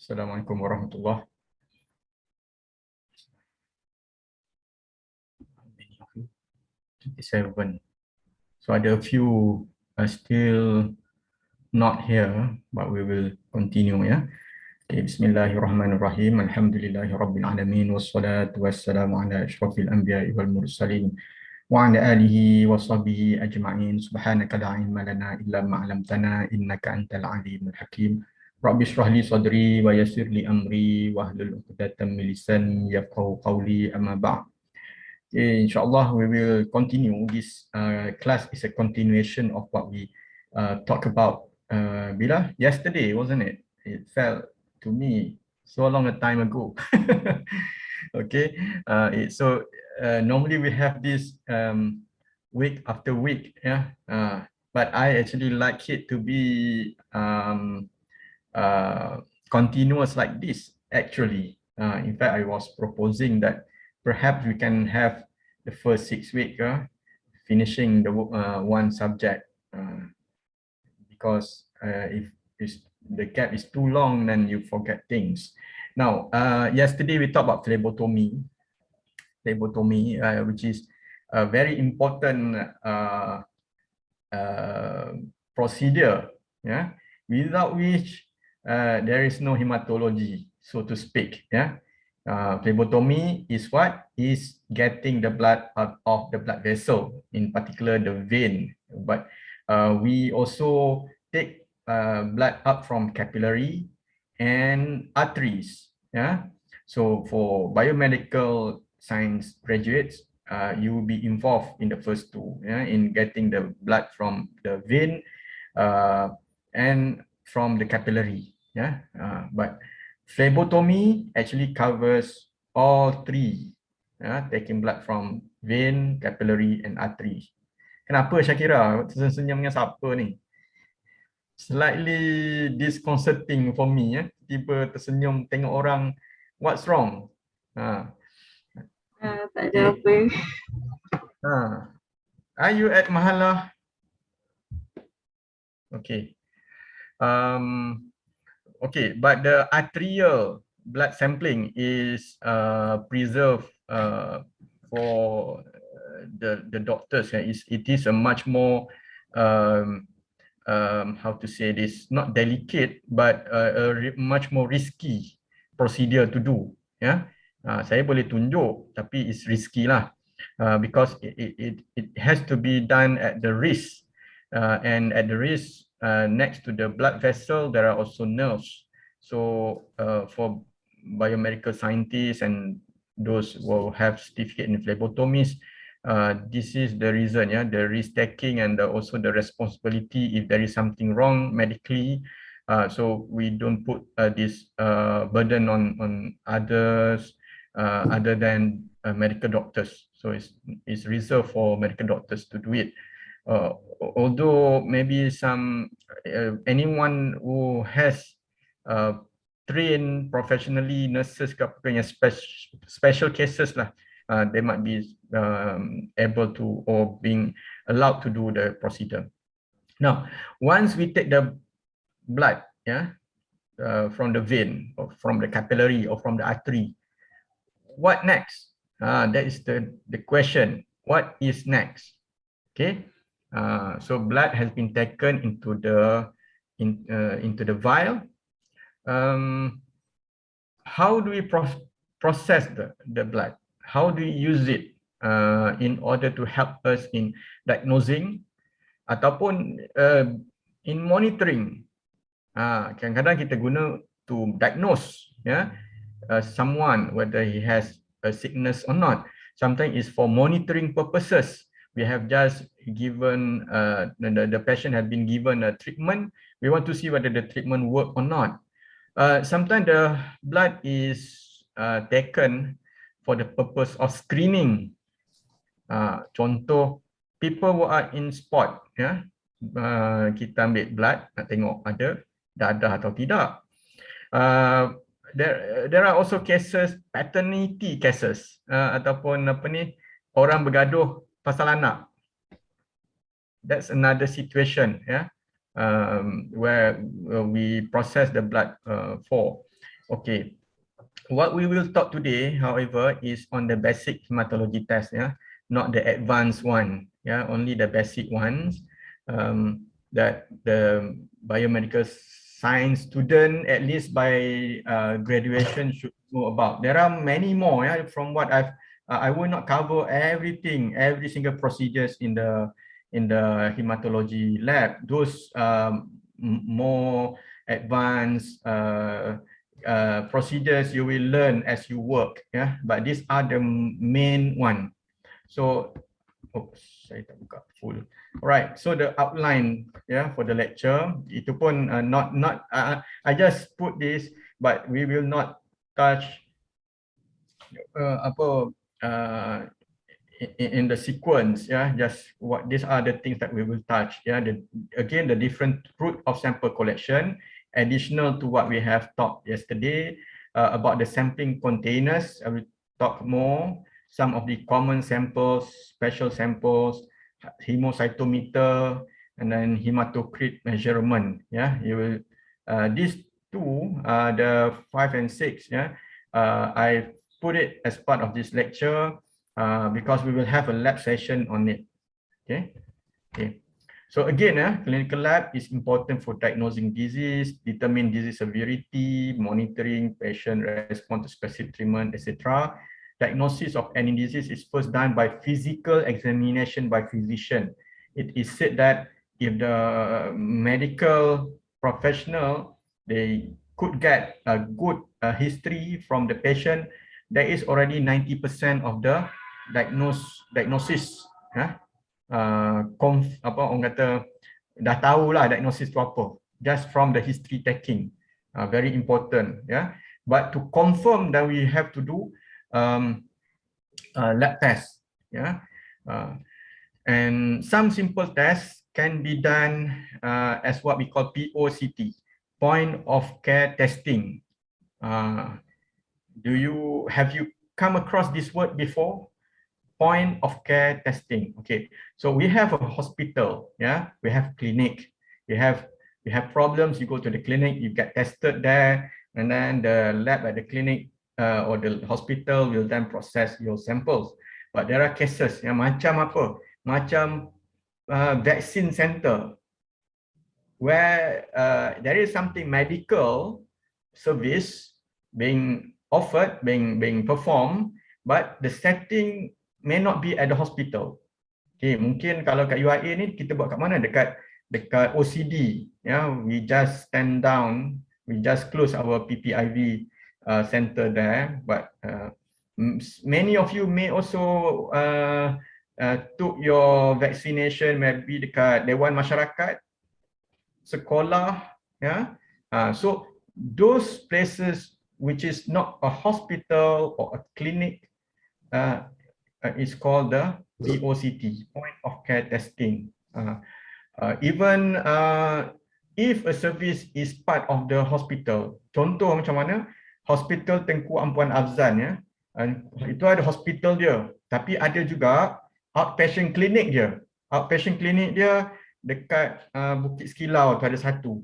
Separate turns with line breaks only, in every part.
Assalamualaikum warahmatullahi. So ada a few still not here, but we will continue ya. Okay, bismillahirrahmanirrahim. Alhamdulillahirabbil alamin wassalatu wassalamu ala asyrafil anbiya'i wal mursalin wa ala alihi wa sahbihi ajma'in. Subhanaka la ilma lana illa ma 'allamtana innaka antal alimul hakim. Rabbi shrah li sadri wa yassir li amri wa hlul 'uqdatam min lisani yafqahu qawli, amma ba'd. Okay, inshallah we will continue. This class is a continuation of what we talked about yesterday, wasn't it? It felt to me so long a time ago. Okay, normally we have this week after week, yeah. But I actually like it to be continuous like this. Actually, in fact, I was proposing that perhaps we can have the first 6 weeks finishing the one subject, because if the gap is too long, then you forget things. Now, yesterday we talked about phlebotomy, which is a very important procedure, yeah, without which there is no hematology, so to speak, yeah. Phlebotomy is what? Is getting the blood out of the blood vessel, in particular the vein. But we also take blood up from capillary and arteries. Yeah. So for biomedical science graduates, you will be involved in the first two, yeah, in getting the blood from the vein and from the capillary. Yeah. But phlebotomy actually covers all three, taking blood from vein, capillary and artery. Kenapa Syakira tersenyum dengan siapa ni? Slightly disconcerting for me, ya. Tiba tersenyum tengok orang. What's wrong?
Tak ada apa.
Are you at Mahalah? Okay. Okay, but the arterial blood sampling is preserved for the doctors. It is a much more how to say this, not delicate, but a much more risky procedure to do. Yeah, saya boleh tunjuk, tapi it's risky lah, because it has to be done at the wrist, and at the wrist, next to the blood vessel, there are also nerves. So for biomedical scientists and those who have certificate in phlebotomies, this is the reason, yeah, the risk taking and also the responsibility if there is something wrong medically. So we don't put this burden on others other than medical doctors. So it's reserved for medical doctors to do it. Although maybe anyone who has trained professionally, nurses ke apa yang special cases lah, they might be able to or being allowed to do the procedure. Now, once we take the blood, yeah, from the vein or from the capillary or from the artery, what next? That is the question. What is next? Okay. So blood has been taken into the vial. How do we process the blood? How do we use it in order to help us in diagnosing ataupun in monitoring? Kadang-kadang kita guna to diagnose, yeah, someone whether he has a sickness or not. Sometimes it's for monitoring purposes. We have just given the patient has been given a treatment. We want to see whether the treatment work or not. Sometimes the blood is taken for the purpose of screening. Contoh, people who are in sport, ya, kita ambil blood nak tengok ada dadah atau tidak. There are also cases, paternity cases, ataupun apa ni, orang bergaduh pasal anak. That's another situation, yeah, where we process the blood for. Okay. What we will talk today, however, is on the basic hematology test, yeah, not the advanced one, yeah, only the basic ones that the biomedical science student, at least by graduation, should know about. There are many more, yeah, from what I will not cover everything, every single procedures in the hematology lab. Those more advanced procedures you will learn as you work, yeah, but these are the main one. So oops, saya tak buka full. Alright, so the outline, yeah, for the lecture, itu pun I just put this, but we will not touch in the sequence, yeah, just what these are the things that we will touch, yeah. Again, the different route of sample collection, additional to what we have talked yesterday about the sampling containers. I will talk more, some of the common samples, special samples, hemocytometer, and then hematocrit measurement, yeah. You will these two, the 5 and 6, yeah, I put it as part of this lecture because we will have a lab session on it. Okay. So again, clinical lab is important for diagnosing disease, determine disease severity, monitoring patient response to specific treatment, etc. Diagnosis of any disease is first done by physical examination by physician. It is said that if the medical professional, they could get a good history from the patient, there is already 90% of the diagnosis, apa orang kata dah tahulah diagnosis tu apa, just from the history taking. Very important, yeah. But to confirm, then we have to do lab test, yeah. And some simple tests can be done as what we call POCT, point of care testing. Have you come across this word before? Point of care testing. Okay, so we have a hospital, yeah, we have clinic, we have problems, you go to the clinic, you get tested there, and then the lab at the clinic or the hospital will then process your samples. But there are cases yang macam apa, macam vaccine center, where there is something medical service being offered, being performed, but the setting may not be at the hospital. Okay, mungkin kalau kat UIA ni kita buat kat mana? Dekat OCD, yeah. We just stand down, we just close our PPIV center there. But many of you may also took your vaccination maybe dekat Dewan Masyarakat, sekolah, yeah. So those places which is not a hospital or a clinic is called the POCT, point of care testing. Even if a service is part of the hospital, contoh macam mana, Hospital Tengku Ampuan Afzan, ya, itu ada hospital dia, tapi ada juga outpatient clinic dia. Outpatient clinic dia dekat Bukit Sekilau tu ada satu.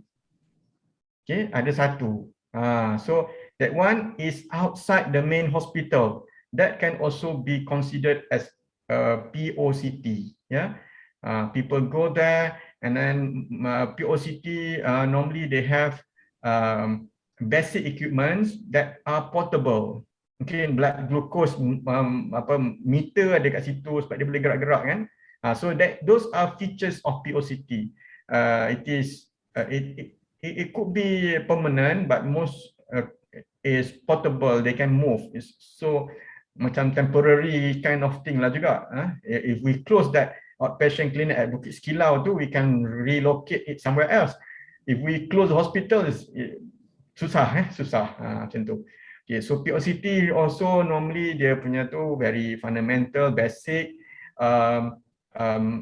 Okay, ada satu. So that one is outside the main hospital. That can also be considered as POCT. Yeah, people go there, and then POCT normally they have basic equipments that are portable. Mungkin blood glucose apa meter ada kat situ sebab dia boleh gerak-gerak kan. So that those are features of POCT. It could be permanent, but most is portable. They can move. So macam temporary kind of thing lah juga. If we close that outpatient clinic at Bukit Sekilau tu, we can relocate it somewhere else. If we close the hospital, susah macam tu. Okay, so POCT also normally dia punya tu very fundamental, basic,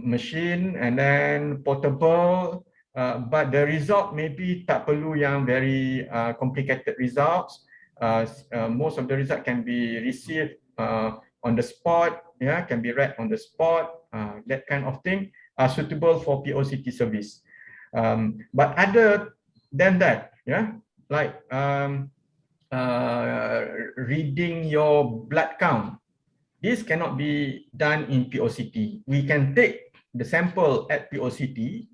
machine, and then portable, but the result maybe tak perlu yang very complicated results. Most of the result can be received on the spot, yeah, can be read on the spot, that kind of thing are suitable for POCT service. But other than that, yeah, like reading your blood count. This cannot be done in POCT. We can take the sample at POCT.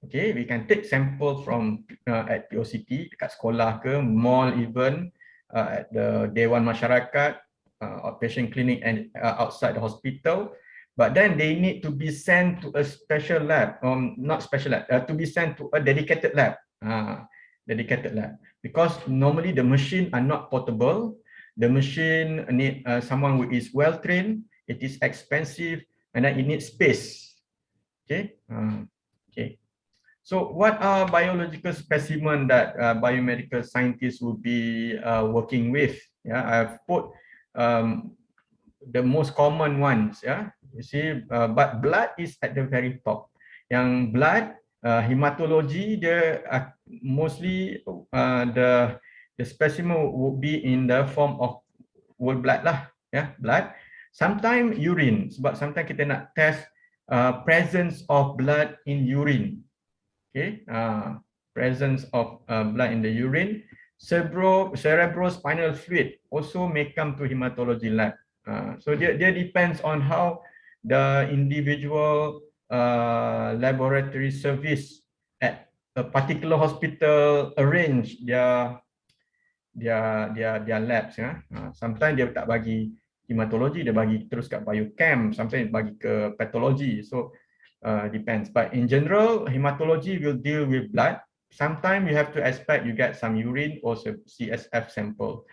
Okay, we can take sample from at POCT dekat sekolah ke, mall even, at the Dewan Masyarakat, outpatient clinic and outside the hospital. But then they need to be sent to a special lab, not special lab, to be sent to a dedicated lab. Dedicated lab. Because normally the machine are not portable. The machine need someone who is well trained. It is expensive, and then it needs space. Okay. Okay. So what are biological specimen that biomedical scientists will be working with? Yeah, I've put the most common ones. Yeah, you see, but blood is at the very top. Yang blood, hematology, the mostly the specimen would be in the form of whole blood lah. Yeah, blood. Sometimes urine, sebab sometimes kita nak test presence of blood in urine. Okay, presence of blood in the urine. Cerebrospinal fluid also may come to hematology lab. So dia depends on how the individual laboratory service at a particular hospital arrange their labs. Ya. Sometimes dia tak bagi hematology, dia bagi terus kat biochem, sometimes bagi ke pathology. So depends, but in general hematology will deal with blood. Sometimes you have to expect you get some urine or CSF sample.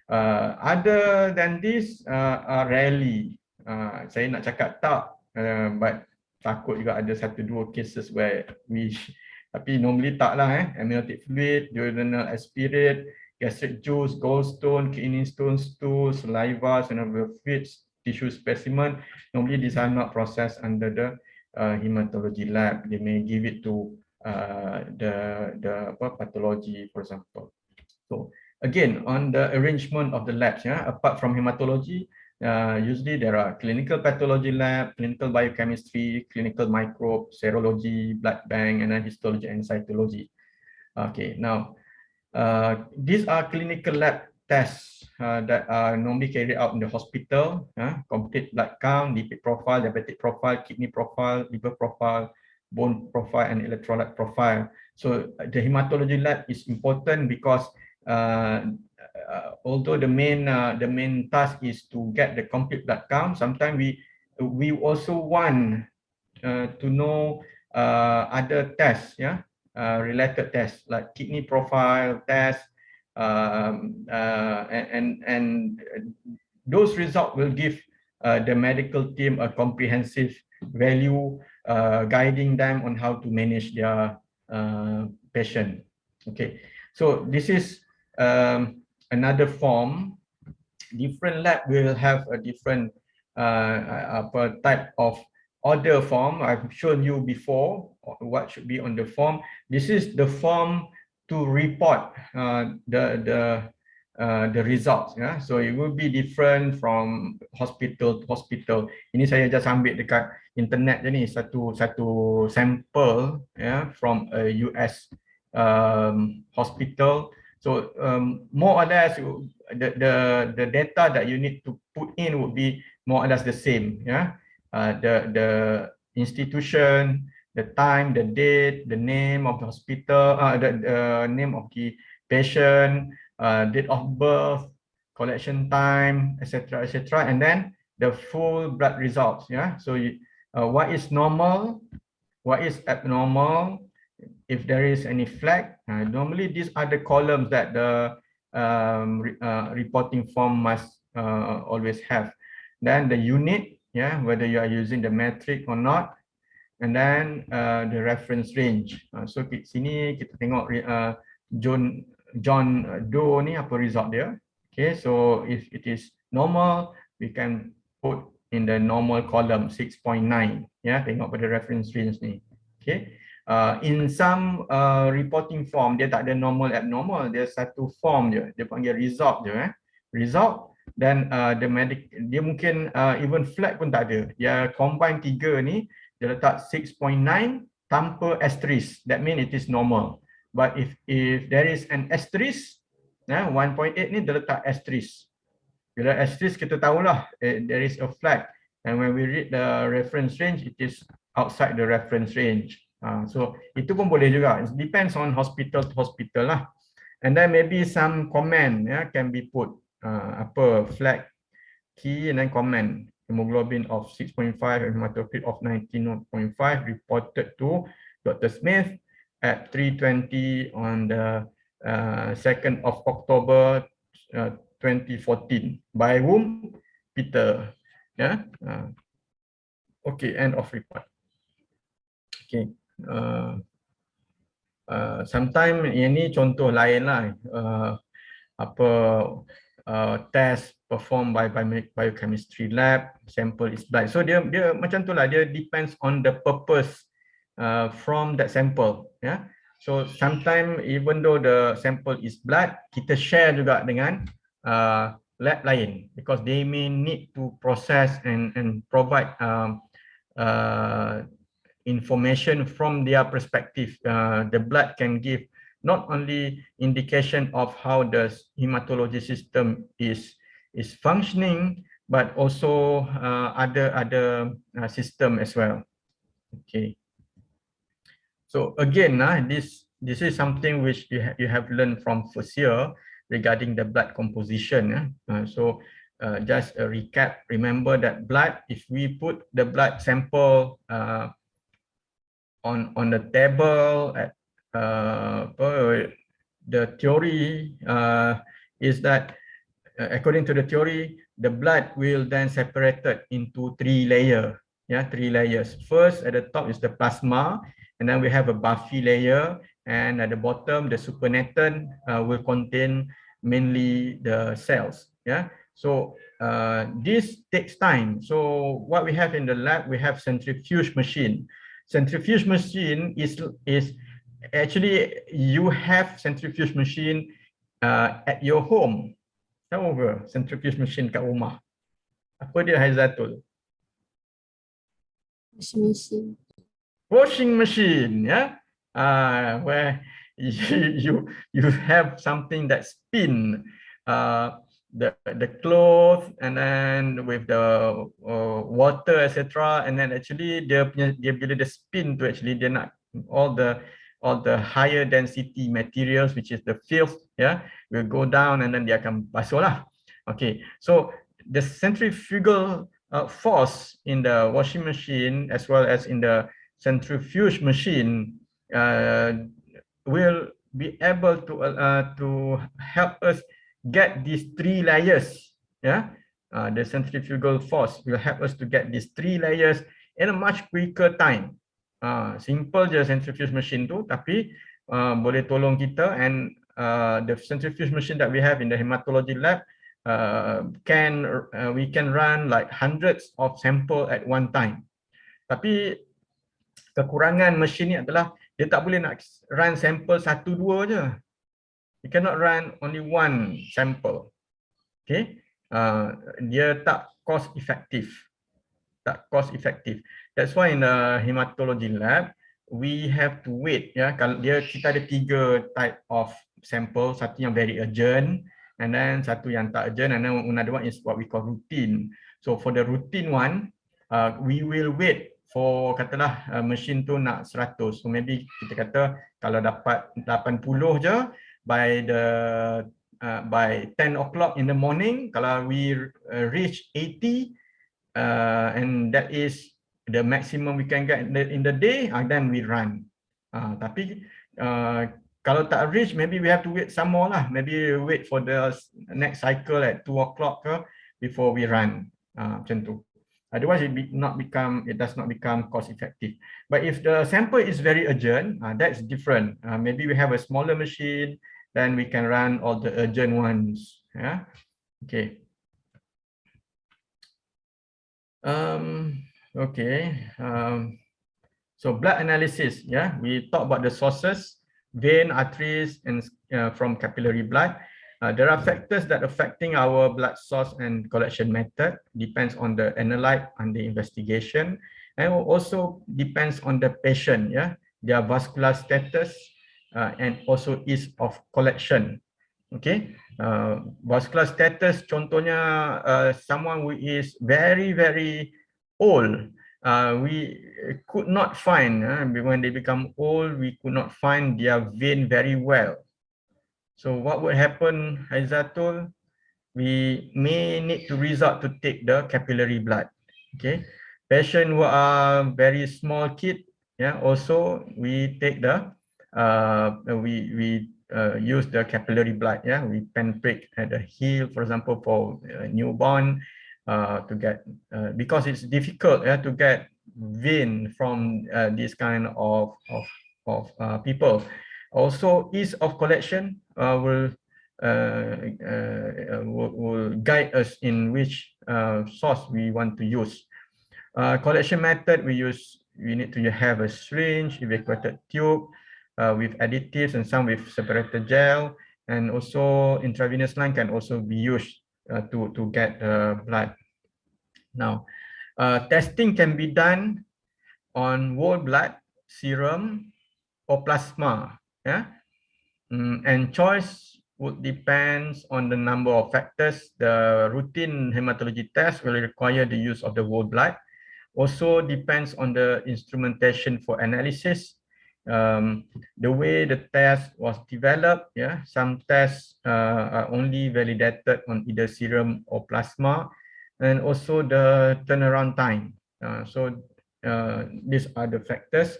Other than this, rarely. Saya nak cakap tak, but takut juga ada 1-2 cases where we, tapi normally tak lah. Amniotic fluid, duodenal aspirate, gastric juice, gallstone, kidney stone, stool, saliva, synovial fluids, tissue specimen. Normally these are not processed under the hematology lab. They may give it to the pathology, for example. So again, on the arrangement of the labs, apart from hematology, usually there are clinical pathology lab, clinical biochemistry, clinical microbe, serology, blood bank, and then histology and cytology. Okay, now these are clinical lab tests that are normally carried out in the hospital. Complete blood count, lipid profile, diabetic profile, kidney profile, liver profile, bone profile, and electrolyte profile. So the hematology lab is important because although the main task is to get the complete blood count, sometimes we also want to know other tests, related tests like kidney profile test, and those results will give the medical team a comprehensive value, guiding them on how to manage their patient. Okay, so this is another form. Different lab will have a different type of order form. I've shown you before what should be on the form. This is the form to report the results. So it will be different from hospital to hospital. Ini saya just ambil dekat internet je ni, satu sampel from a US hospital. So more or less the data that you need to put in would be more or less the same. The institution, the time, the date, the name of the hospital, the name of the patient, date of birth, collection time, etc., etc., and then the full blood results. So what is normal, what is abnormal, if there is any flag. Normally these are the columns that the reporting form must always have. Then the unit, whether you are using the metric or not, and then the reference range. So kat sini kita tengok John Doe ni apa result dia. Okay, so if it is normal, we can put in the normal column 6.9. Tengok pada reference range ni. Okay. In some reporting form, dia tak ada normal abnormal, dia satu form je, dia panggil result je. Result, dan dia mungkin even flag pun tak ada, dia combine tiga ni, dia letak 6.9 tanpa asterisk, that means it is normal. But if there is an asterisk, 1.8 ni dia letak asterisk. Bila asterisk kita tahulah there is a flag, and when we read the reference range, it is outside the reference range. So itu pun boleh juga. It depends on hospital to hospital lah. And then maybe some comment can be put, apa flag key and then comment. Hemoglobin of 6.5 and hematocrit of 19.5 reported to Dr. Smith at 3:20 on the 2nd of October 2014 by whom? Peter. Okay, end of report. Okay. Sometimes ini contoh lain lah, test performed by biochemistry lab, sample is blood. So dia macam tu lah, dia depends on the purpose from that sample. So sometimes even though the sample is blood, kita share juga dengan lab lain because they may need to process and provide information from their perspective. The blood can give not only indication of how the hematology system is functioning, but also other system as well. Okay. So again, this is something which you have learned from first year regarding the blood composition. So just a recap. Remember that blood, if we put the blood sample on the table at the theory is that according to the theory, the blood will then separated into 3 layers. 3 layers. First, at the top is the plasma, and then we have a buffy layer, and at the bottom, the supernatant will contain mainly the cells. So this takes time. So what we have in the lab, we have centrifuge machine. Centrifuge machine is actually you have centrifuge machine at your home. Tahu ke centrifuge machine kat rumah? Apa dia, Haizatul? Washing machine, where you have something that spin the cloth and then with the water, etc. And then actually dia bila dia spin tu actually dia nak all the higher density materials, which is the filth, will go down and then dia akan basuh lah. Okay, so the centrifugal force in the washing machine as well as in the centrifuge machine will be able to help us get these 3 layers. The centrifugal force will help us to get these 3 layers in a much quicker time. Simple je centrifuge machine tu, tapi boleh tolong kita, and the centrifuge machine that we have in the hematology lab we can run like hundreds of sample at one time. Tapi kekurangan mesin ni adalah dia tak boleh nak run sample 1-2 je. You cannot run only one sample. Okay, dia tak cost effective. That's why in the hematology lab we have to wait. Kalau kita ada 3 type of sample, satu yang very urgent, and then satu yang tak urgent, and then another one is what we call routine. So for the routine one, we will wait for, katalah mesin tu nak 100. So maybe kita kata kalau dapat 80 je by 10 o'clock in the morning, kalau we reach 80 and that is the maximum we can get in the day, then we run. Tapi kalau tak reach, maybe we have to wait some more lah. Maybe wait for the next cycle at 2 o'clock before we run. Macam tu. Otherwise, it does not become cost effective. But if the sample is very urgent, that's different. Maybe we have a smaller machine, then we can run all the urgent ones. Okay. So blood analysis. We talk about the sources. Vein, arteries, and from capillary blood. There are factors that affecting our blood source and collection method. Depends on the analyte and the investigation, and also depends on the patient, their vascular status, and also ease of collection. Okay, vascular status contohnya someone who is very old. We could not find when they become old, we could not find their vein very well. So what would happen, Aizatul? We may need to resort to take the capillary blood. Okay, patient who are very small kid, yeah, also we take the we use the capillary blood. Yeah, we penetrate at the heel, for example, for newborn to get because it's difficult to get vein from this kind of people. Also, ease of collection will guide us in which source we want to use. Collection method we need to have a syringe, evacuated tube with additives and some with separated gel, and also intravenous line can also be used to get blood. Now, testing can be done on whole blood, serum, or plasma. Yeah, and choice would depend on the number of factors. The routine hematology test will require the use of the whole blood. Also depends on the instrumentation for analysis. The way the test was developed, yeah, some tests are only validated on either serum or plasma, and also the turnaround time. These are the factors.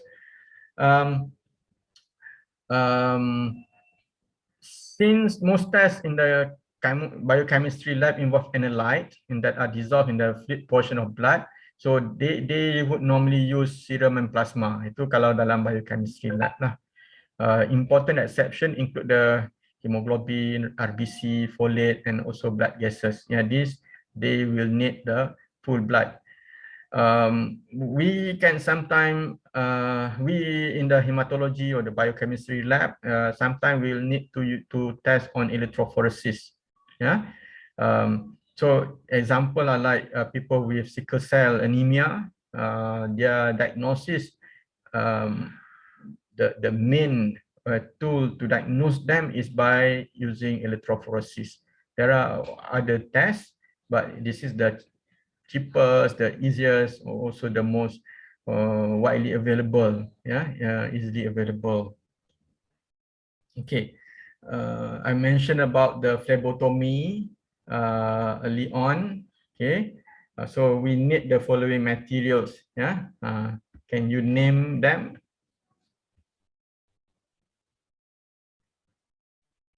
Since most tests in the biochemistry lab involve analytes that are dissolved in the fluid portion of blood, so they would normally use serum and plasma. Itu kalau dalam biochemistry lab lah. Important exception include the hemoglobin, RBC, folate, and also blood gases. Yeah, these they will need the full blood. We can sometimes we in the hematology or the biochemistry lab sometimes we'll need to test on electrophoresis. Yeah, so example are like people with sickle cell anemia. Their diagnosis, the main tool to diagnose them is by using electrophoresis. There are other tests, but this is the cheapest, the easiest, also the most widely available. Easily available. Okay, I mentioned about the phlebotomy early on. Okay, so we need the following materials. Can you name them?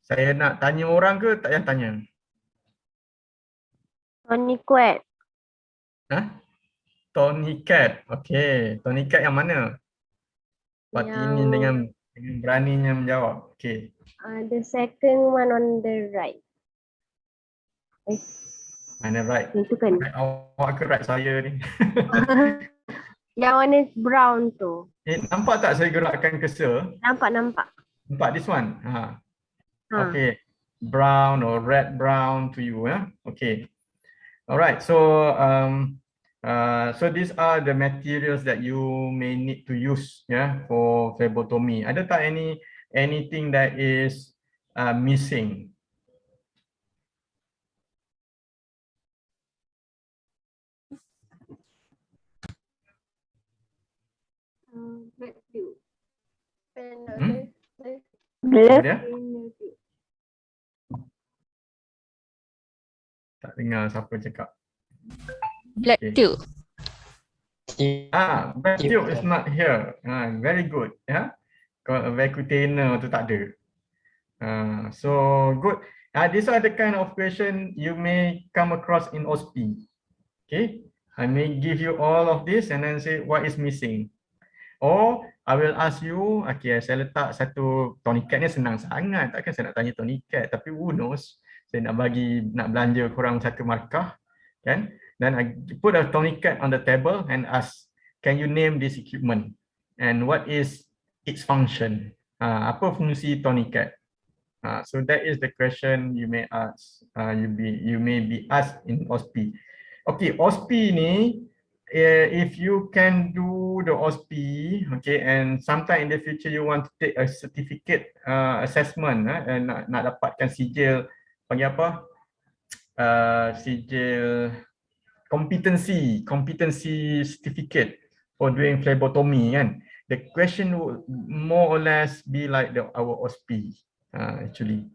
Saya nak tanya orang ke tak payah tanya?
Tourniquet.
Tourniquet. Okey, tourniquet yang mana? Ini dengan beraninya menjawab. Okey.
The second one on the right.
Mana right?
Itu kan.
Right awak ke right saya ni?
Yang warna brown tu.
Nampak tak saya gerakkan cursor?
Nampak.
Nampak this one? Okay. Brown or red brown to you. Okay. Alright. So so these are the materials that you may need to use for phlebotomy. Ada tak anything that is missing?
Blood tube.
Tak dengar siapa cakap.
Blood tube.
Blood tube is not here. Very good. Kalau vacutainer tu tak ada. So good. These are the kind of question you may come across in OSPI. Okay, I may give you all of this and then say what is missing. Or I will ask you, okay, saya letak satu tourniquet ni senang sangat. Takkan saya nak tanya tourniquet, tapi who knows, saya nak belanja korang satu markah, kan? Then I put a tourniquet on the table and ask, can you name this equipment? And what is its function? Apa fungsi tourniquet? So that is the question you may ask. You may be asked in OSPI. Okay, OSPI ni if you can do the OSPE, okay, and sometime in the future you want to take a certificate assessment, and nak dapatkan sijil, panggil apa? Sijil competency certificate for doing phlebotomy, kan. The question would more or less be like our OSPE, actually.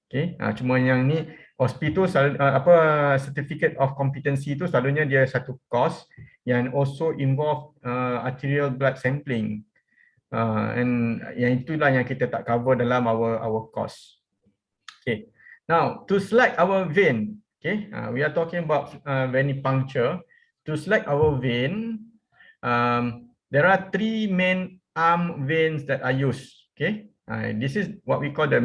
Okay, cuma yang ni OSPE tu certificate of competency tu selalunya dia satu course yang also involve arterial blood sampling, and yang itulah yang kita tak cover dalam our course. Okay, now to select our vein, okay, we are talking about venipuncture. To select our vein, there are three main arm veins that are used. Okay, this is what we call the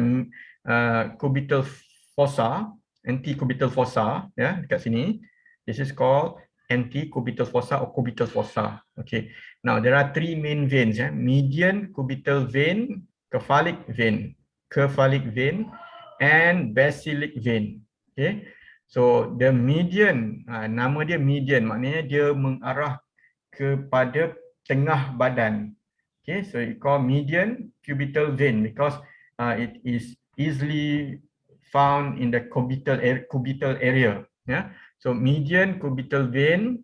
cubital fossa, anti-cubital fossa, ya, dekat sini. This is called anti-cubital fossa or cubital fossa. Okay, now there are three main veins, median cubital vein, cephalic vein, and basilic vein. Okay, so the median, nama dia median, maknanya dia mengarah kepada tengah badan. Okay, so it called median cubital vein because it is easily found in the cubital area. Yeah, so median cubital vein,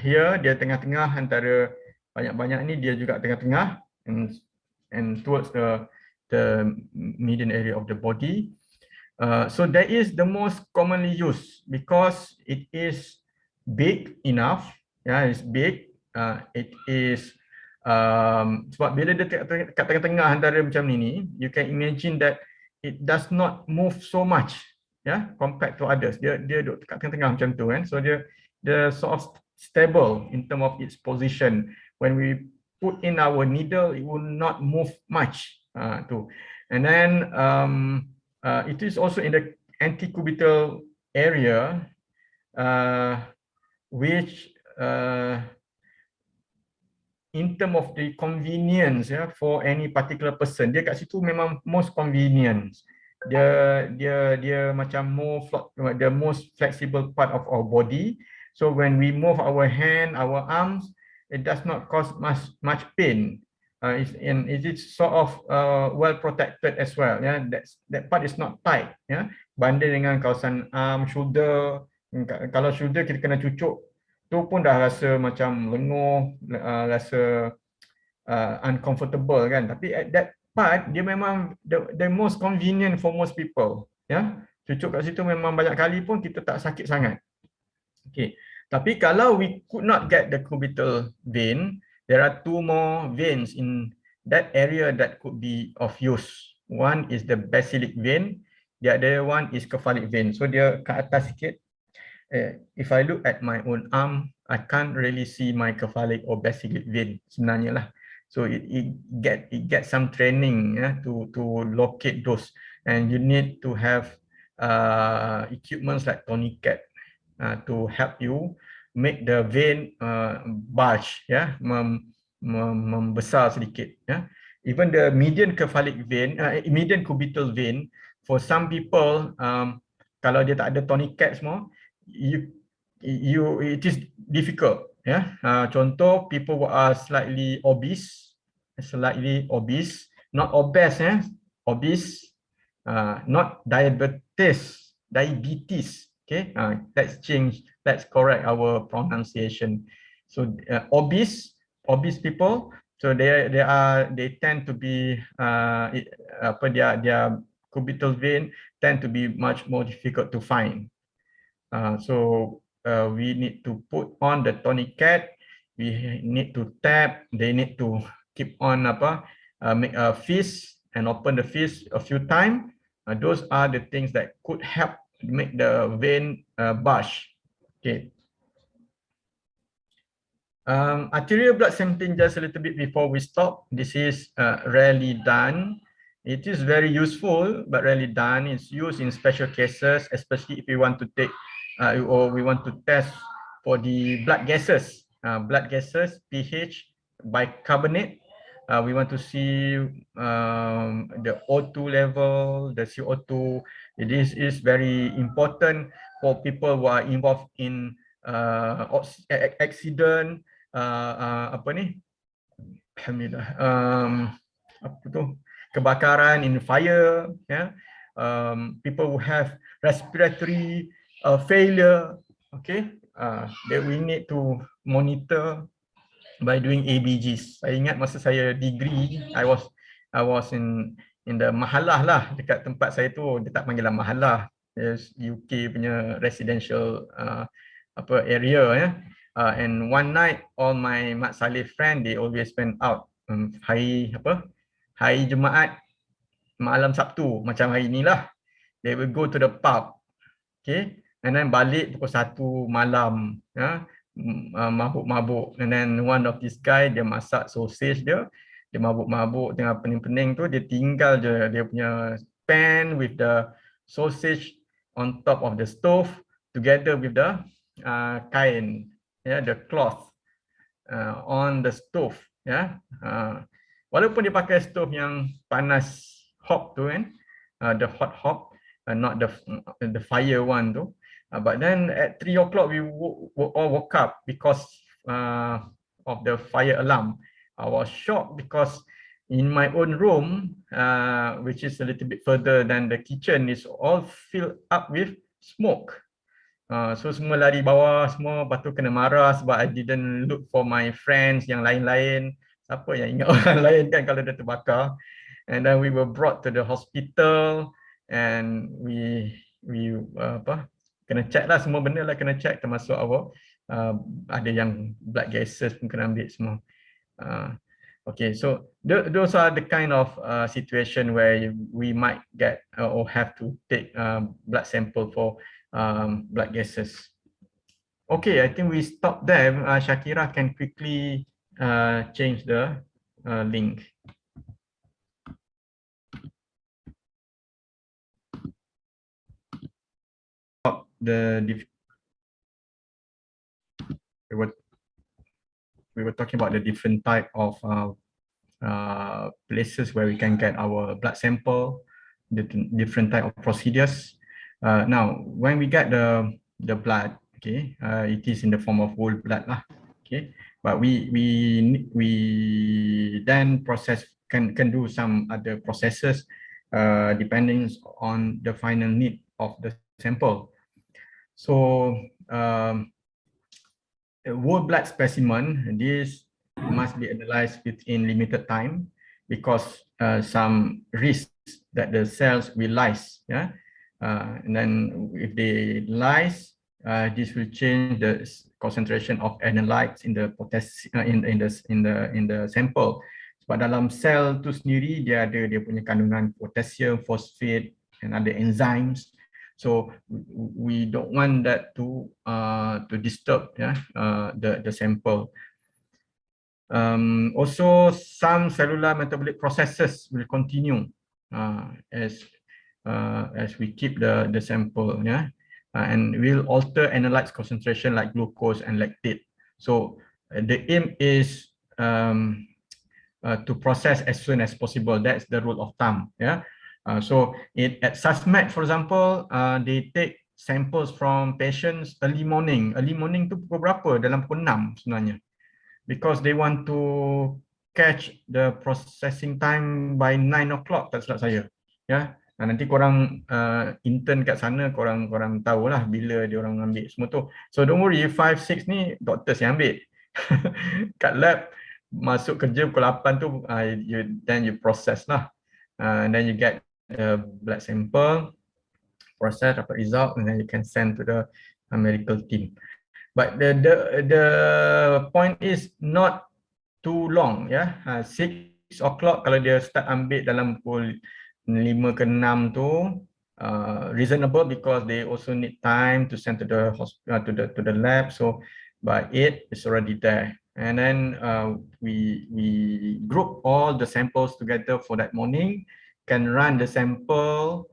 here dia tengah-tengah antara banyak-banyak ni, dia juga tengah-tengah and towards the median area of the body. So that is the most commonly used because it is big enough. Yeah, it's big. It is sebab bila dia kat tengah-tengah antara macam ni, you can imagine that it does not move so much, yeah, compared to others. Dia duduk kat tengah-tengah macam tu, kan. So dia sort of stable in term of its position. When we put in our needle, it will not move much. And then it is also in the anticubital area, which in term of the convenience, for any particular person, dia kat situ memang most convenient. Dia macam the most flexible part of our body. So when we move our hand, our arms, it does not cause much pain. It is sort of well protected as well. Yeah, that part is not tight. Yeah, banding dengan kawasan arm, shoulder. Kalau shoulder kita kena cucuk, tu pun dah rasa macam lenguh, rasa uncomfortable, kan. Tapi at that part dia memang the most convenient for most people. Ya, cucuk kat situ memang banyak kali pun kita tak sakit sangat. Okay. Tapi kalau we could not get the cubital vein, there are two more veins in that area that could be of use. One is the basilic vein, the other one is cephalic vein. So dia ke atas sikit. If I look at my own arm, I can't really see my cephalic or basilic vein sebenarnya lah. So it get some training, to locate those, and you need to have equipments like tourniquet to help you make the vein bulge, membesar sedikit. Even the median cephalic vein, median cubital vein, for some people, kalau dia tak ada tourniquet semua, it is difficult. Contoh, people who are slightly obese, not obese, obese, not diabetes. Okay, let's correct our pronunciation. So obese people, so they tend to be their cubital vein tend to be much more difficult to find. So we need to put on the tourniquet, we need to tap, they need to keep on make a fist and open the fist a few times. Those are the things that could help make the vein bulge. Okay. Arterial blood sampling, just a little bit before we stop. This is rarely done. It is very useful, but rarely done. It's used in special cases, especially if we want to take or we want to test for the blood gases, pH, bicarbonate. We want to see the O2 level, the CO2. This is very important for people who are involved in accident, apa ni, alhamdulillah, apa tu, kebakaran in fire, people who have respiratory failure, okay, that we need to monitor by doing ABGs. Saya ingat masa saya degree, I was in the mahalah lah, dekat tempat saya tu dia tak panggil lah mahalah, UK punya residential apa area ya. And one night all my Mat Saleh friend they always went out hari Jumaat malam Sabtu macam hari inilah, they will go to the pub, okay, and then balik pukul 1 malam ya, mabuk-mabuk, and then one of this guy dia masak sausage dia mabuk-mabuk tengah pening-pening tu, dia tinggal je dia punya pan with the sausage on top of the stove together with the kain, the cloth on the stove, walaupun dia pakai stove yang panas hob tu kan, the hot hob, not the fire one tu, but then at 3 o'clock we all woke up because of the fire alarm. I was shocked because in my own room, which is a little bit further than the kitchen, is all filled up with smoke. So semua lari bawah semua, lepas tu kena marah sebab I didn't look for my friends yang lain-lain. Siapa yang ingat orang lain kan kalau dia terbakar. And then we were brought to the hospital and we kena check lah, semua benda lah kena check, termasuk ada yang blood gases pun kena ambil semua. Okay, so those are the kind of situation where we might get or have to take blood sample for blood gases. Okay, I think we stop there. Shakira can quickly change the link. We were talking about the different type of places where we can get our blood sample, the different type of procedures. Now, when we get the blood, okay, it is in the form of whole blood lah, okay, but we then can do some other processes depending on the final need of the sample. So whole blood specimen, this must be analyzed within limited time because some risks that the cells will lyse, and then if they lyse, this will change the concentration of analytes in the potassium in the sample. Sebab dalam sel tu sendiri dia ada dia punya kandungan potassium, phosphate, and other enzymes. So we don't want that to disturb the sample. Also, some cellular metabolic processes will continue as we keep the sample, and will alter analytes concentration like glucose and lactate. So the aim is to process as soon as possible. That's the rule of thumb. So at Sls Method, for example, they take samples from patients early morning. Early morning tu pukul berapa? Dalam pukul 6 sebenarnya. Because they want to catch the processing time by 9 o'clock, tak silap saya. Nanti korang intern kat sana, korang tahulah bila dia orang ambil semua tu. So don't worry, 5, 6 ni doctors yang ambil. Kat lab, masuk kerja pukul 8 tu, then you process lah. And then you get the blood sample, process, dapat result, and then you can send to the medical team. But the point is not too long, 6 o'clock kalau dia start ambil dalam pukul 5 ke 6 tu reasonable because they also need time to send to the hospital, to the lab. So by 8 it's already there. And then we group all the samples together for that morning, can run the sample,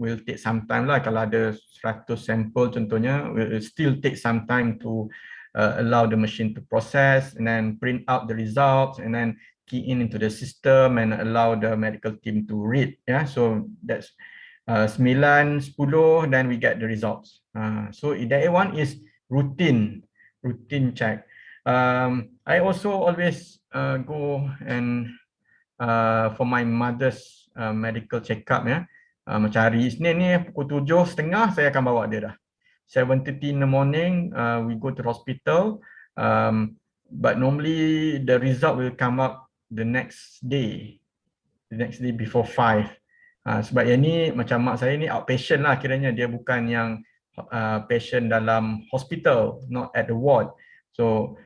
will take some time lah. Kalau ada 100 sampel contohnya, will still take some time to allow the machine to process and then print out the results and then key into the system and allow the medical team to read. So that's 9, 10, then we get the results. So that one is routine check. I also always go and for my mother's medical checkup ya. Macam hari Isnin ni pukul 7.30 saya akan bawa dia dah. 7:30 in the morning we go to hospital. But normally the result will come up the next day before 5. Sebab yang ni macam mak saya ni outpatient lah kiranya, dia bukan yang patient dalam hospital, not at the ward. So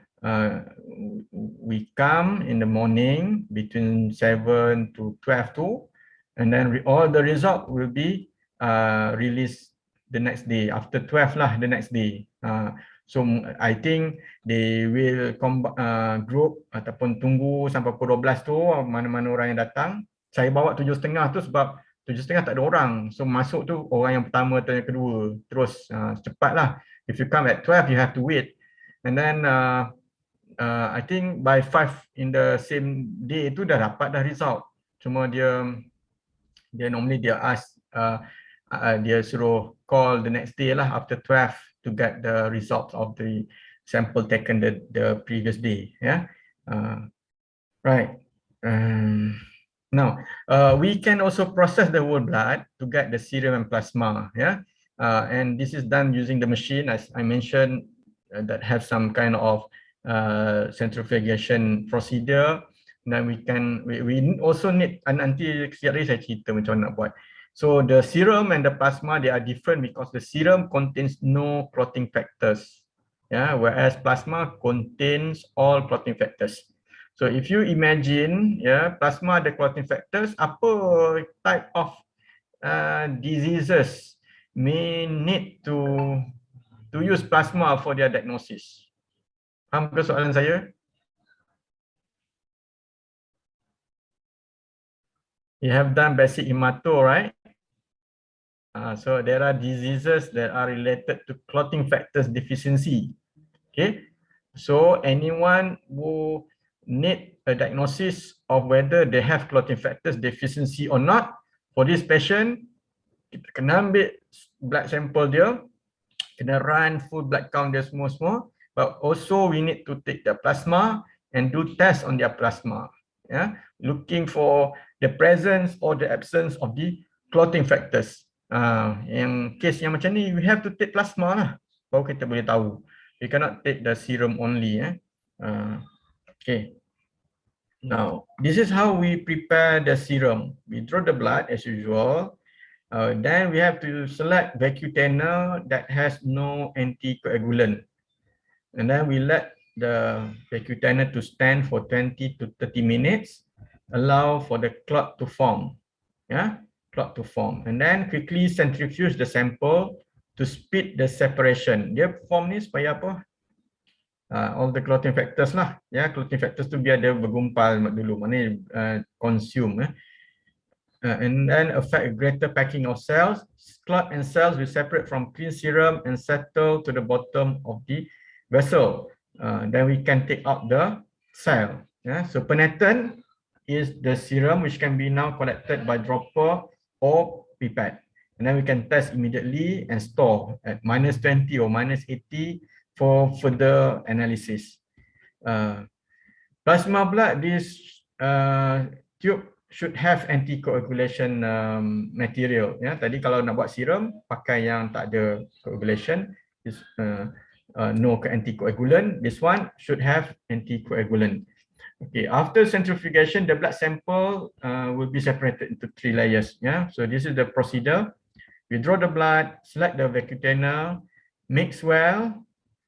we come in the morning between 7 to 12 too, and then all the result will be released the next day, after 12 lah the next day. So I think they will group ataupun tunggu sampai pukul 12 tu mana-mana orang yang datang. Saya bawa 7.30 tu sebab 7.30 tak ada orang. So masuk tu orang yang pertama atau yang kedua. Terus cepatlah. If you come at 12 you have to wait. And then I think by 5 in the same day tu dah dapat dah result. Cuma dia normally dia ask dia suruh call the next day lah after 12 to get the results of the sample taken the previous day. Yeah. Right. Now we can also process the whole blood to get the serum and plasma. Yeah. And this is done using the machine as I mentioned that have some kind of centrifugation procedure. Then we also need nanti sekejap lagi saya cerita macam mana nak buat. So the serum and the plasma, they are different because the serum contains no clotting factors, yeah, whereas plasma contains all clotting factors. So if you imagine, yeah, plasma ada clotting factors, apa type of diseases may need to use plasma for their diagnosis? Faham ke soalan saya? You have done basic hemato, right? So there are diseases that are related to clotting factors deficiency. Okay, so anyone who need a diagnosis of whether they have clotting factors deficiency or not, for this patient, kita kena ambil blood sample dia, kena run full blood count dia semua, but also we need to take the plasma and do test on their plasma. Yeah, looking for the presence or the absence of the clotting factors. Yang case yang macam ni, we have to take plasma lah, baru kita boleh tahu. We cannot take the serum only. Okay. Now, this is how we prepare the serum. We draw the blood as usual. Then we have to select vacutainer that has no anticoagulant. And then we let the vacutainer to stand for 20 to 30 minutes. Allow for the clot to form. Yeah, clot to form. And then quickly centrifuge the sample to speed the separation. Dia form ni supaya apa? All the clotting factors lah. Ya, clotting factors tu biar dia bergumpal dulu. Maknanya consume. And then affect greater packing of cells. Clot and cells will separate from clean serum and settle to the bottom of the vessel. Then we can take out the cell. Yeah, so penetrant is the serum which can be now collected by dropper or pipette. And then we can test immediately and store at -20 or -80 for further analysis. Plasma blood, this tube should have anticoagulation material. Ya, tadi kalau nak buat serum pakai yang tak ada coagulation, is no anticoagulant. This one should have anticoagulant. Okay, after centrifugation, the blood sample will be separated into 3 layers. Yeah, so this is the procedure. We draw the blood, select the vacutainer, mix well,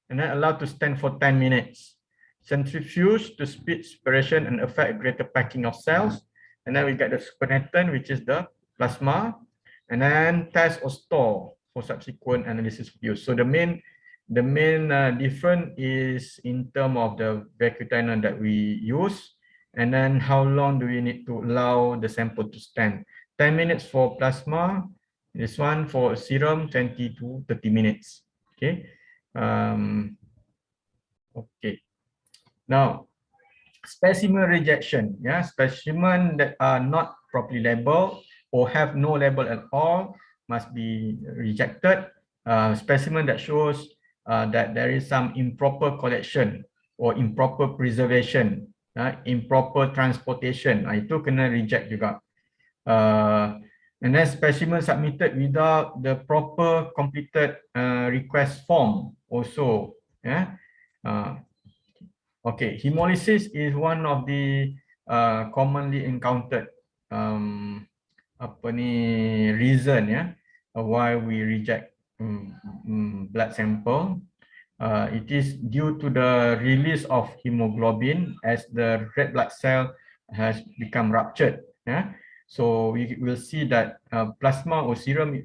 and then allow to stand for 10 minutes. Centrifuge to speed separation and affect greater packing of cells. And then we get the supernatant, which is the plasma, and then test or store for subsequent analysis use. So the main difference is in terms of the vacutainer that we use, and then how long do we need to allow the sample to stand. 10 minutes for plasma, this one for serum 20 to 30 minutes. Okay. Okay. Now, specimen rejection. Yeah, specimen that are not properly labeled or have no label at all must be rejected. Specimen that shows that there is some improper collection or improper preservation, improper transportation, itu kena reject juga. And then specimen submitted without the proper completed request form also. Okay, hemolysis is one of the commonly encountered reason why we reject blood sample. It is due to the release of hemoglobin as the red blood cell has become ruptured. So we will see that plasma or serum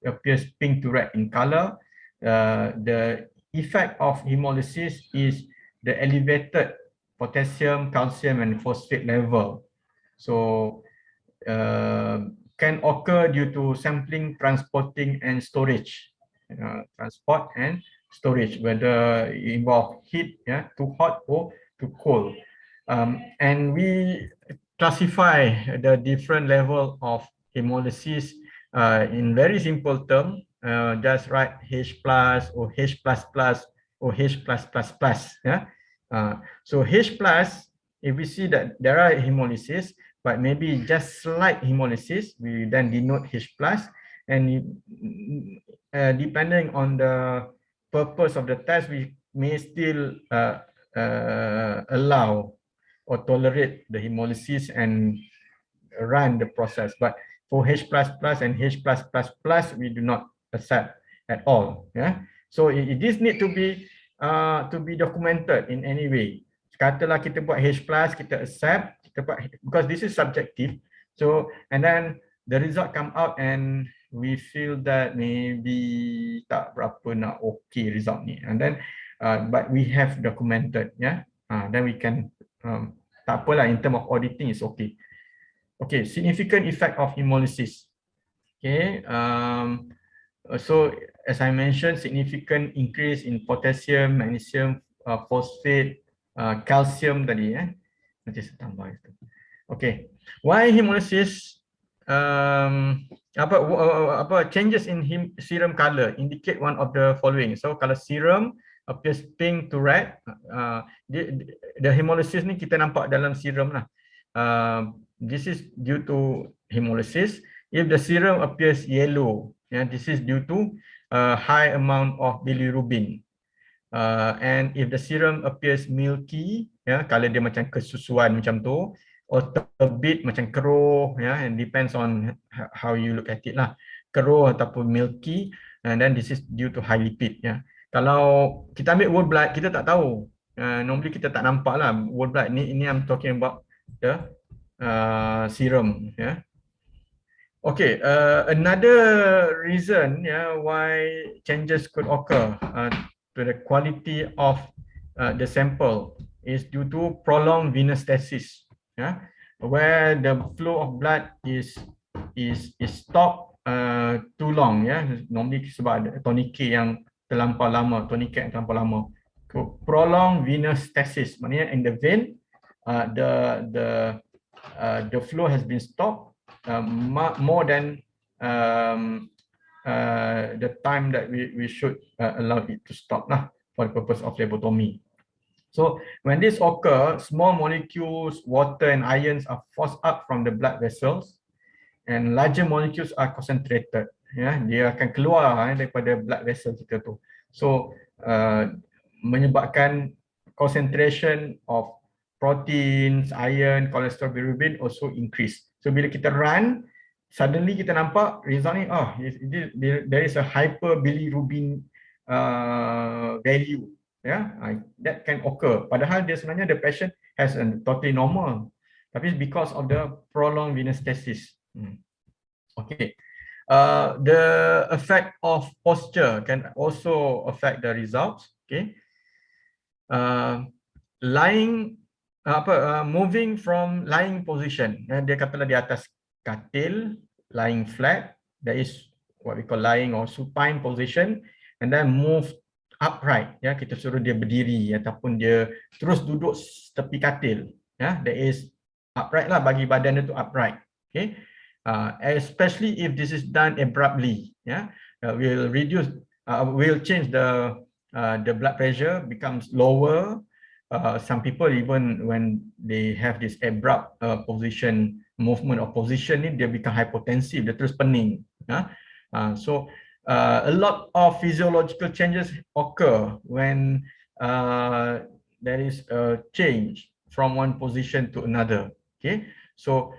appears pink to red in color. The effect of hemolysis is the elevated potassium, calcium, and phosphate level. So can occur due to sampling, transporting, and storage. Transport and storage, whether it involve heat, too hot or too cold. And we classify the different level of hemolysis in very simple term. Just write H plus or H plus plus or H plus plus plus. So H plus, if we see that there are hemolysis, but maybe just slight hemolysis, we then denote H plus, and depending on the purpose of the test, we may still allow or tolerate the hemolysis and run the process. But for H plus plus and H plus plus plus, we do not accept at all. So this need to be documented in any way. Katalah kita buat H plus, kita accept, kita buat, because this is subjective. So and then the result come out and we feel that maybe tak berapa nak okay result ni, and then but we have documented, then we can tak apalah, in term of auditing is okay. Okay, significant effect of hemolysis. Okay, so as I mentioned, significant increase in potassium, magnesium, phosphate, calcium tadi. Nanti saya tambah itu. Okay, why hemolysis? Changes in serum color indicate one of the following. So kalau serum appears pink to red, the hemolysis ni kita nampak dalam serum lah. This is due to hemolysis. If the serum appears yellow, this is due to high amount of bilirubin. And if the serum appears milky, kalau dia macam kesusuan macam tu, or terbit macam keruh, and depends on how you look at it lah, keruh ataupun milky, and then this is due to high lipid. Kalau kita ambil whole blood, kita tak tahu. Normally kita tak nampak lah whole blood. Ini I'm talking about the serum. Okay, another reason why changes could occur to the quality of the sample is due to prolonged venostasis, where the flow of blood is stopped too long. Normally sebab ada tourniquet yang terlampau lama, tourniquet yang terlampau lama. Prolonged venostasis, maknanya in the vein the flow has been stopped more than the time that we should allow it to stop for the purpose of phlebotomy. So when this occurs, small molecules, water and ions are forced up from the blood vessels, and larger molecules are concentrated. Dia akan keluar daripada blood vessel kita tu. So menyebabkan concentration of proteins, iron, cholesterol, bilirubin also increase. So bila kita run, suddenly kita nampak result ni, there is a hyperbilirubin value. That can occur. Padahal dia sebenarnya the patient has a totally normal, tapi because of the prolonged venostasis. Okay. The effect of posture can also affect the results. Okay. Moving from lying position. Dia katalah di atas katil, lying flat. That is what we call lying or supine position, and then move upright. Kita suruh dia berdiri ataupun dia terus duduk tepi katil. That is upright lah, bagi badan dia tu upright. Okay. Especially if this is done abruptly, will change the the blood pressure becomes lower. Some people, even when they have this abrupt position movement or position, they become hypotensive, dia terus pening. So a lot of physiological changes occur when there is a change from one position to another. Okay, so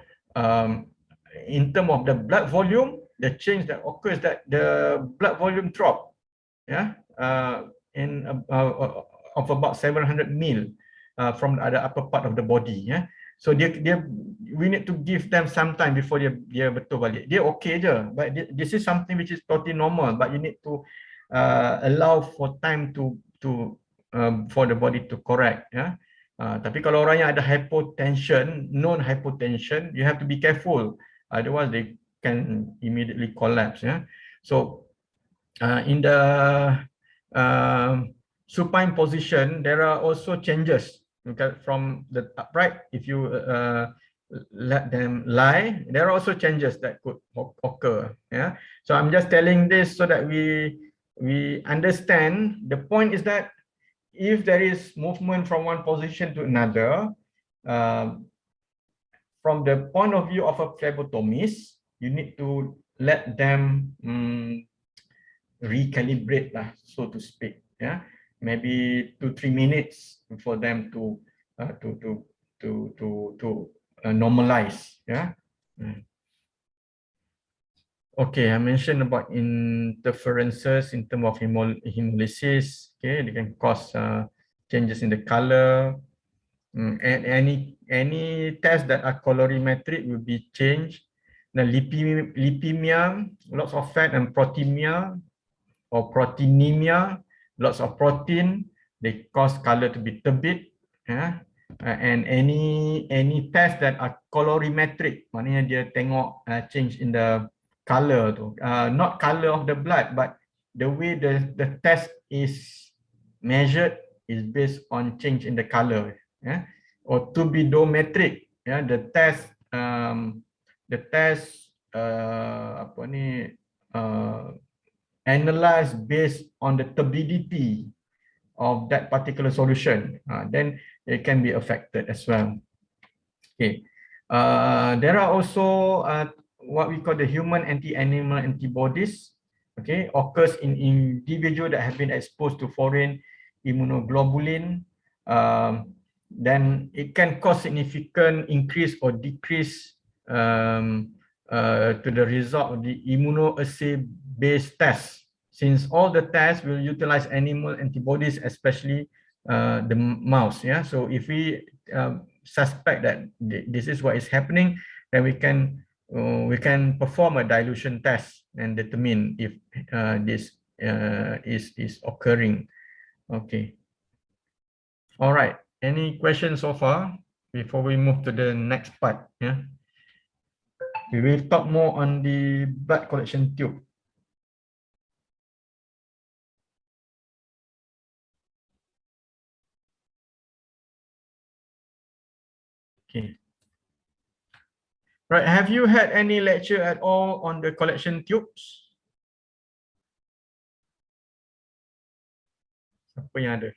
in terms of the blood volume, the change that occurs that the blood volume drop, in of about 700 ml from the upper part of the body. So we need to give them some time before dia betul balik. Dia okay je, but this is something which is totally normal, but you need to allow for time to for the body to correct. Tapi kalau orang yang ada hypotension, known hypotension, you have to be careful, otherwise they can immediately collapse. So in the supine position, there are also changes. Okay, from the upright, if you let them lie, there are also changes that could occur. So I'm just telling this so that we understand. The point is that if there is movement from one position to another, from the point of view of a phlebotomist, you need to let them recalibrate, so to speak. Maybe 2-3 minutes for them to normalize. Okay, I mentioned about interferences in terms of hemolysis. Okay, they can cause changes in the color. And any tests that are colorimetric will be changed. The lipemia, lots of fat, and proteinemia or proteinemia, lots of protein, they cause color to be turbid. And any test that are colorimetric, maknanya dia tengok change in the color tu, not color of the blood, but the way the test is measured is based on change in the color. Or turbidometric, the test apa ni, analyzed based on the turbidity of that particular solution, then it can be affected as well. Okay, there are also what we call the human anti-animal antibodies. Okay, occurs in individuals that have been exposed to foreign immunoglobulin. Then it can cause significant increase or decrease to the result of the immunoassay-based tests, since all the tests will utilize animal antibodies, especially the mouse. So if we suspect that this is what is happening, then we can perform a dilution test and determine if this is occurring. Okay. All right. Any questions so far before we move to the next part? We will talk more on the blood collection tube. Okay. Right. Have you had any lecture at all on the collection tubes? Siapa yang ada?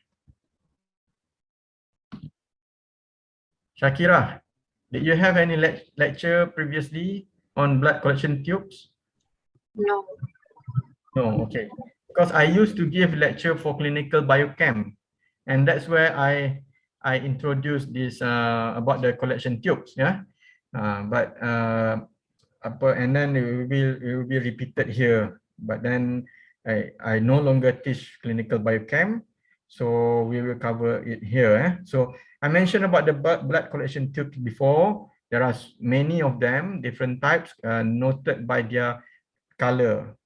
Shakira, did you have any lecture previously on blood collection tubes?
No.
No, okay. Because I used to give lecture for clinical biochem, and that's where I introduced this about the collection tubes. But and then it will be repeated here. But then I no longer teach clinical biochem, so we will cover it here. So I mentioned about the blood collection tube before. There are many of them, different types, noted by their color.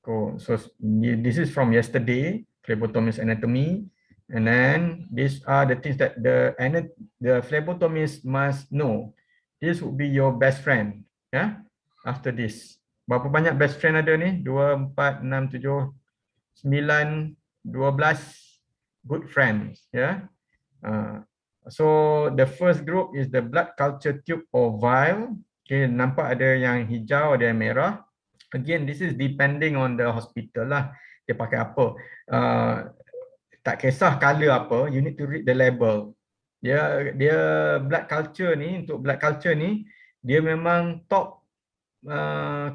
Cool. So this is from yesterday, phlebotomist anatomy, and then these are the things that the phlebotomist must know. This would be your best friend. After this, berapa banyak best friend ada ni? 2, 4, 6, 7, 9, 12 good friends. So the first group is the blood culture tube or vial. Okay, nampak ada yang hijau, ada yang merah. Again, this is depending on the hospital lah. dia pakai apa. Tak kisah color apa, you need to read the label. Dia blood culture ni, untuk blood culture ni, dia memang top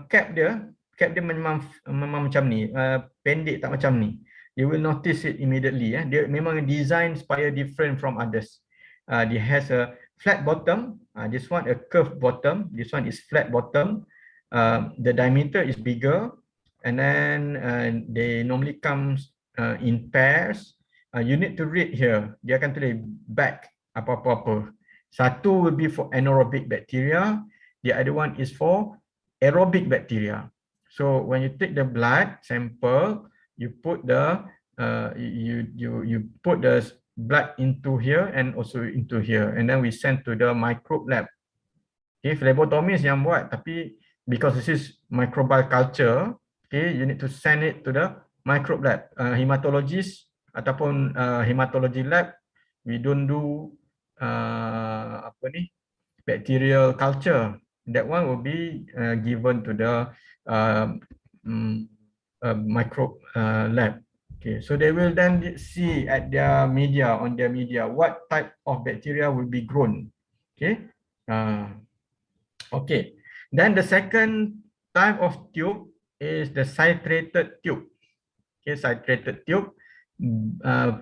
cap dia memang macam ni, pendek tak macam ni. You will notice it immediately. Dia memang design supaya different from others. Dia has a flat bottom. This one a curved bottom. This one is flat bottom. The diameter is bigger, and then they normally comes in pairs. You need to read here. Dia akan tulis back apa-apa. Satu will be for anaerobic bacteria. The other one is for aerobic bacteria. So when you take the blood sample, you put the you put the blood into here and also into here, and then we send to the microbe lab. Okay, phlebotomist yang buat, tapi because this is microbial culture, okay, you need to send it to the microbe lab. Hematologist ataupun hematology lab, we don't do bacterial culture. That one will be given to the microbe lab. Okay, so they will then see at their media, on their media, what type of bacteria will be grown. Okay. Okay. Then the second type of tube is the citrated tube. Okay, citrated tube,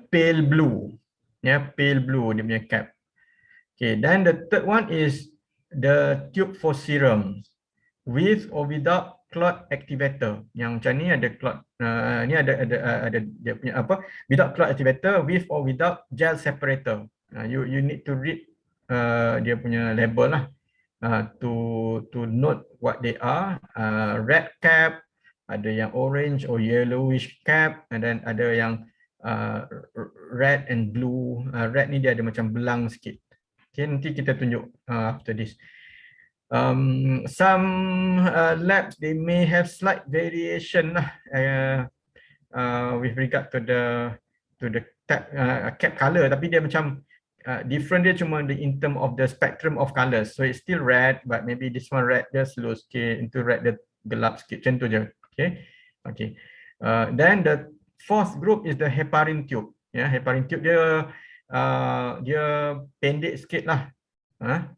pale blue. Yeah, pale blue dia punya cap. Okay, then the third one is the tube for serum, with or without clot activator. Yang macam ni ada clot, ni ada dia punya apa? Without clot activator, with or without gel separator. You need to read dia punya label lah, to note what they are. Red cap, ada yang orange or yellowish cap, and then ada yang red and blue. Red ni dia ada macam belang sikit. Okay, nanti kita tunjuk after this. Some labs, they may have slight variation with regard to the cap color, tapi dia macam different, dia cuma in term of the spectrum of colors. So it's still red, but maybe this one red dia slow sikit, into red dia gelap sikit, macam tu je. Okay. Then the fourth group is the heparin tube. Heparin tube dia pendek sikit lah.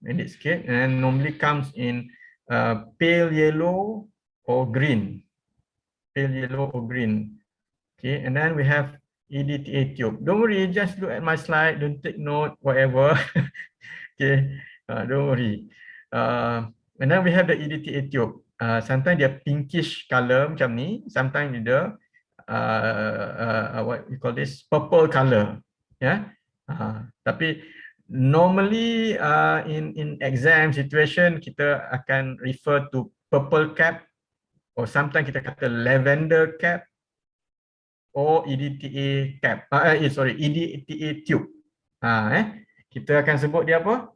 Pendek sikit, and normally comes in pale yellow or green. Pale yellow or green. Okay, and then we have EDTA tube. Don't worry, just look at my slide, don't take note, whatever. Okay, don't worry. And then we have the EDTA tube. Sometimes dia pinkish color macam ni, sometimes dia what we call this, purple color. Tapi normally in exam situation kita akan refer to purple cap, or sometimes kita kata lavender cap, or EDTA cap. EDTA tube. Kita akan sebut dia apa?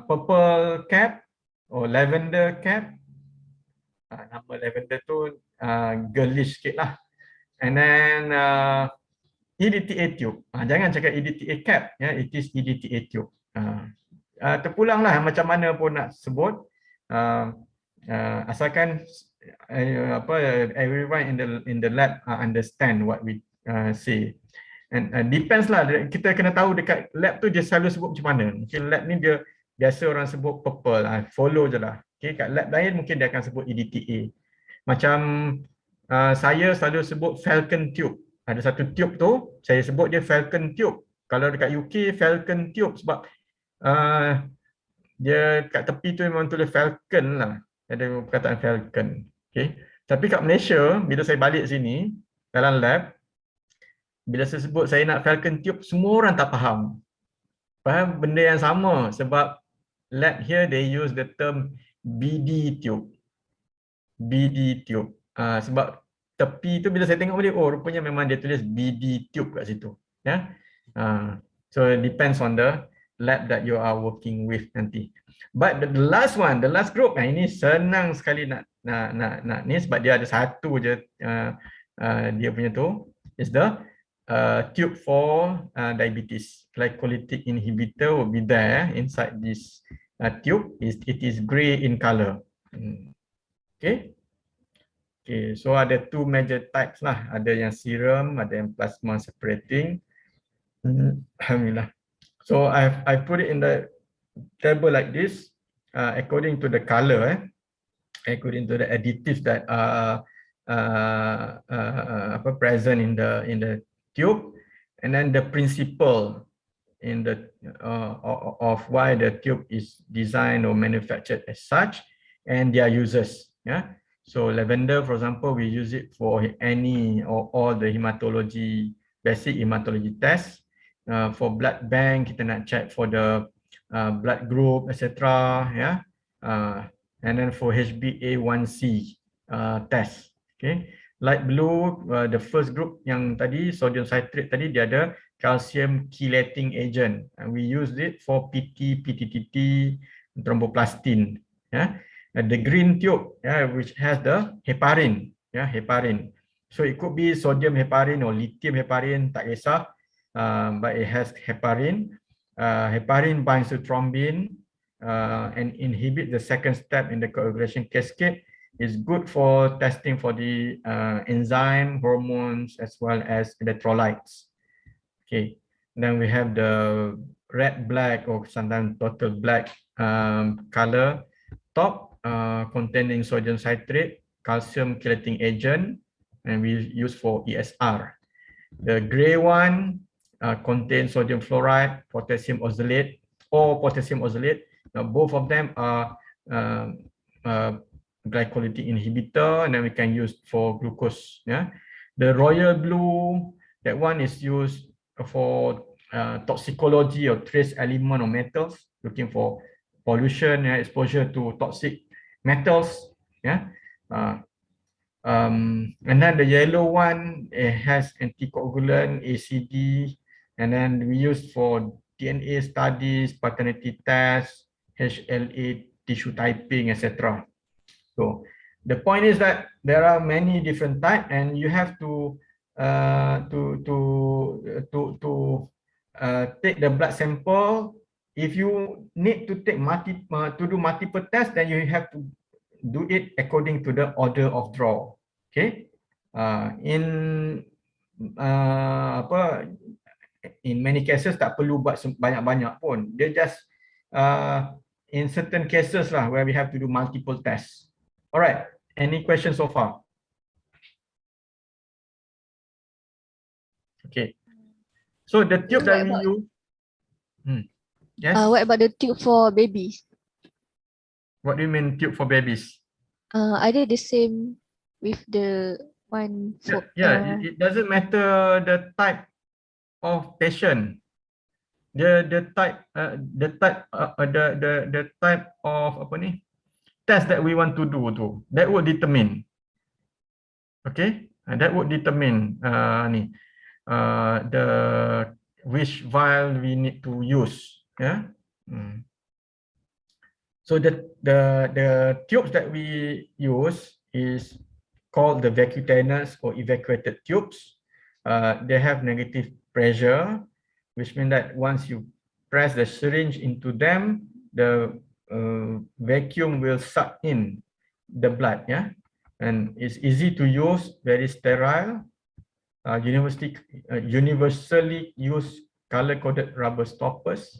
Purple cap or lavender cap. Nama lavender tu girlish sikit lah. And then EDTA tube. Jangan cakap EDTA cap, it is EDTA tube. Terpulanglah macam mana pun nak sebut, asalkan everyone in the lab understand what we say. And depends lah, kita kena tahu dekat lab tu dia selalu sebut macam mana. Mungkin lab ni dia biasa orang sebut purple, follow je lah. Okay, kat lab lain mungkin dia akan sebut EDTA. Macam saya selalu sebut Falcon tube. Ada satu tube tu, saya sebut dia Falcon tube. Kalau dekat UK, Falcon tube sebab dia kat tepi tu memang tulis Falcon lah. Ada perkataan Falcon. Okay. Tapi kat Malaysia, bila saya balik sini, dalam lab, bila saya sebut saya nak Falcon tube, semua orang tak faham. Faham benda yang sama sebab lab here they use the term BD tube. BD tube. Sebab tepi tu bila saya tengok balik, oh rupanya memang dia tulis BD tube kat situ. So it depends on the lab that you are working with nanti. But the last one, the last group, ini senang sekali nak ni sebab dia ada satu je dia punya tu, is the tube for diabetes. Glycolytic inhibitor will be there inside this tube. It is grey in color. Okay. Okay, so ada two major types lah. Ada yang serum, ada yang plasma separating. Alhamdulillah. So I put it in the table like this, according to the color, according to the additives that are present in the tube, and then the principle in the of why the tube is designed or manufactured as such, and their uses. Yeah. So lavender, for example, we use it for any or all the hematology, basic hematology tests. For blood bank, kita nak check for the blood group, etc. Yeah. And then for HbA1c test. Okay. Light blue, the first group yang tadi sodium citrate tadi, dia ada calcium chelating agent, and we use it for PT, PTTT, thromboplastin. Yeah. The green tube, which has the heparin, heparin. So it could be sodium heparin or lithium heparin, tak kisah, but it has heparin. Heparin binds to thrombin and inhibit the second step in the coagulation cascade. Is good for testing for the enzyme, hormones, as well as electrolytes. Okay, then we have the red, black, or sometimes total black color top, containing sodium citrate, calcium chelating agent, and we use for ESR. The gray one contains sodium fluoride, potassium oxalate, or potassium oxalate. Now, both of them are glycolytic inhibitor, and then we can use for glucose. Yeah, the royal blue, that one is used for toxicology or trace element or metals, looking for pollution, exposure to toxic metals. Yeah, and then the yellow one, it has anticoagulant, ACD, and then we use for DNA studies, paternity tests, HLA, tissue typing, etc. So the point is that there are many different types, and you have to take the blood sample. If you need to take do multiple tests, then you have to do it according to the order of draw. Okay. In many cases tak perlu buat banyak-banyak pun. Dia just in certain cases lah where we have to do multiple tests. All right. Any questions so far? Okay. So the tube that we use. Yes.
What about the tube for babies?
What do you mean tube for babies?
Are they the same with the one for?
It doesn't matter the type of patient. The type of apa ni? Test that we want to do tu, that would determine. Okay, that would determine the which vial we need to use. Yeah. So the tubes that we use is called the vacutaneous or evacuated tubes. They have negative pressure, which means that once you press the syringe into them, the vacuum will suck in the blood. Yeah, and it's easy to use, very sterile. Universally used color-coded rubber stoppers.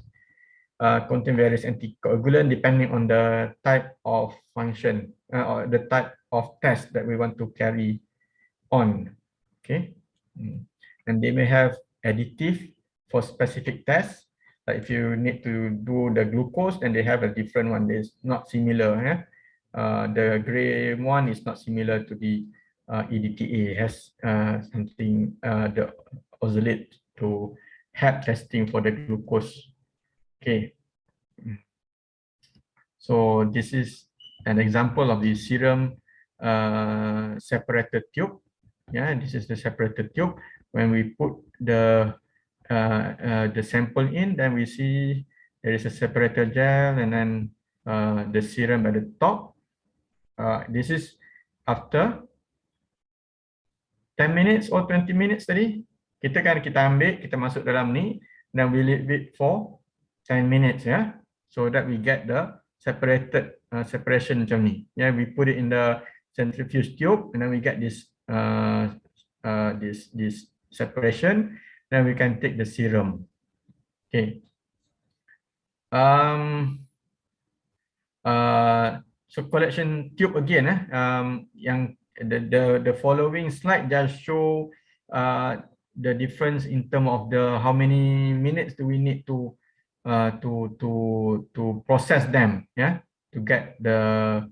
Contain various anticoagulant depending on the type of function or the type of test that we want to carry on. Okay, and they may have additive for specific tests. Like if you need to do the glucose, then they have a different one. It's not similar. The gray one is not similar to the EDTA. It has something the oxalate to help testing for the glucose. Okay. So this is an example of the serum separated tube. Yeah, this is the separated tube. When we put the sample in, then we see there is a separator gel and then the serum at the top. This is after 10 minutes or 20 minutes tadi. Kita ambil, kita masuk dalam ni, then we leave it for 10 minutes, yeah, so that we get the separated separation macam ni. Yeah, we put it in the centrifuge tube, and then we get this this separation. Then we can take the serum. Okay. So collection tube again. Yang the following slide just show the difference in terms of the how many minutes do we need to process them, yeah, to get the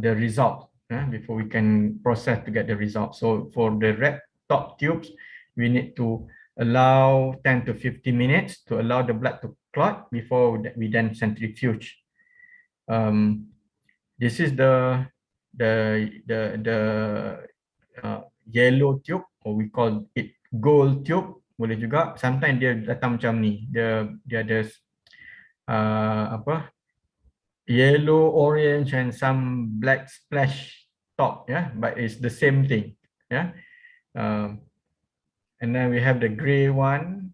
result, before we can process to get the result. So for the red top tubes, we need to allow 10 to 15 minutes to allow the blood to clot before we then centrifuge. This is the yellow tube, or we call it gold tube, boleh juga. Sometimes dia datang macam ni, dia ada apa, yellow, orange and some black splash top, yeah, but it's the same thing, yeah. And then we have the gray one,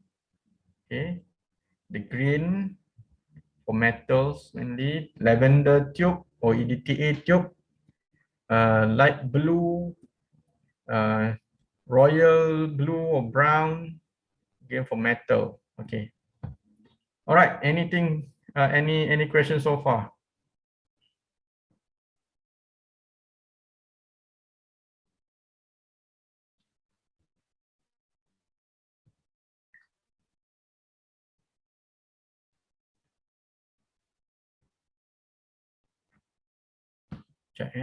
okay, the green for metals mainly, lavender tube or EDTA tube, light blue, royal blue or brown, again for metal. Okay. All right. Anything? Any questions so far? Check.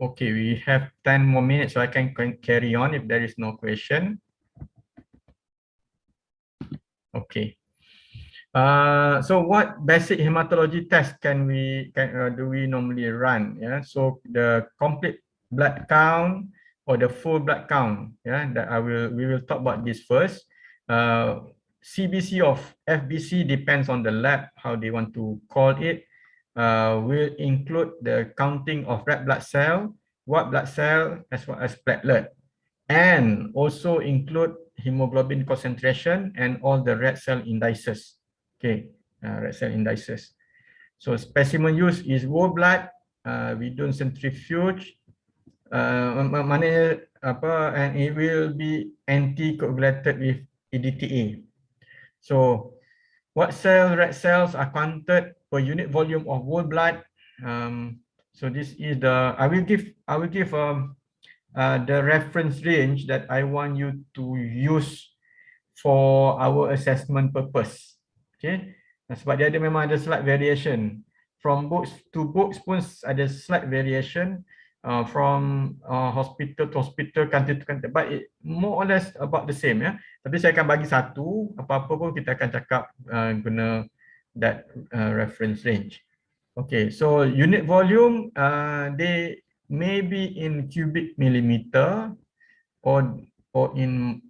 Okay, we have 10 more minutes, so I can carry on if there is no question. Okay. So what basic hematology test do we normally run? Yeah, so the complete blood count or the full blood count. Yeah, that we will talk about this first. CBC of FBC depends on the lab how they want to call it. Will include the counting of red blood cell, white blood cell, as well as platelet, and also include hemoglobin concentration and all the red cell indices. Okay, red cell indices. So specimen use is whole blood. We don't centrifuge. Maknanya apa? And it will be anticoagulated with EDTA. So what cells, red cells, are counted per unit volume of whole blood. So this is the I will give the reference range that I want you to use for our assessment purpose. Okay, sebab dia memang ada slight variation from books to books pun ada slight variation, from hospital to hospital, country to country, but it more or less about the same, ya. Tapi saya akan bagi satu, apa-apa pun kita akan cakap guna that reference range. Okay, so unit volume, they may be in cubic millimeter or in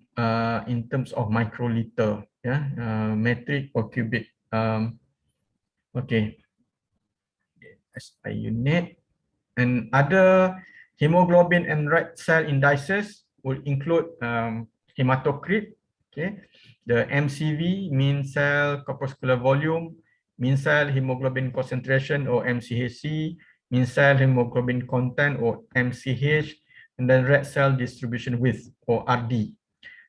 terms of microliter, yeah, metric or cubic. Okay, SI unit. And other hemoglobin and red cell indices will include hematocrit, okay, the MCV, mean cell corpuscular volume, mean cell hemoglobin concentration or MCHC, mean cell hemoglobin content or MCH, and then red cell distribution width or RD.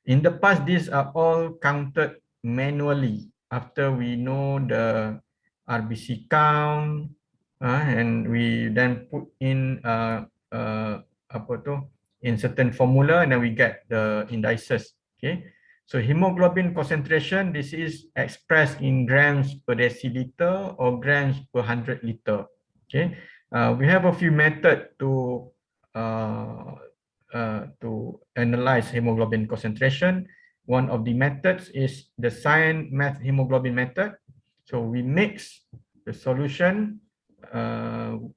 In the past, these are all counted manually after we know the RBC count, and we then put in in certain formula, and then we get the indices. Okay, so hemoglobin concentration, this is expressed in grams per deciliter or grams per 100 liter. Okay, we have a few methods to analyze hemoglobin concentration. One of the methods is the cyan math hemoglobin method. So we mix the solution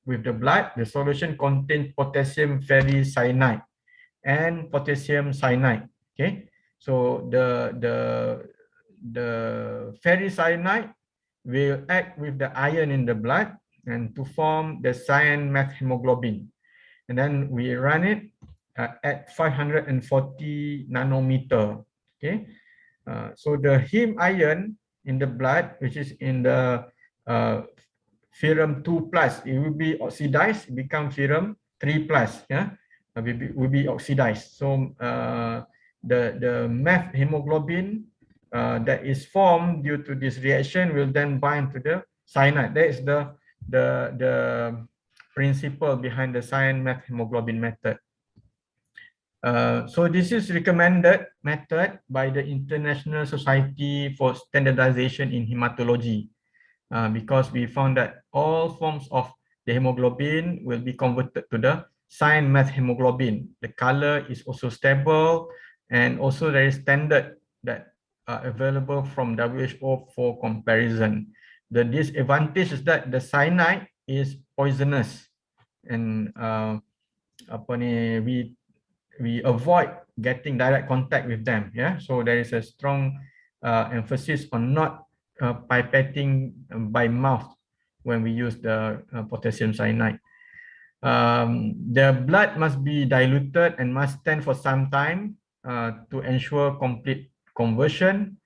with the blood. The solution contains potassium ferricyanide and potassium cyanide. Okay, so the ferricyanide will act with the iron in the blood and to form the cyan math hemoglobin, and then we run it at 540 nanometer. Okay, so the heme iron in the blood, which is in the ferrum 2+, it will be oxidized, become ferrum 3+, yeah, will be oxidized. So the meth hemoglobin that is formed due to this reaction will then bind to the cyanide. That is the principle behind the cyan meth hemoglobin method. So this is recommended method by the International Society for Standardization in Hematology, because we found that all forms of the hemoglobin will be converted to the cyan meth hemoglobin. The color is also stable, and also there is standard that are available from WHO for comparison. The disadvantage is that the cyanide is poisonous, and we avoid getting direct contact with them. Yeah, so there is a strong emphasis on not pipetting by mouth when we use the potassium cyanide. The blood must be diluted and must stand for some time to ensure complete conversion.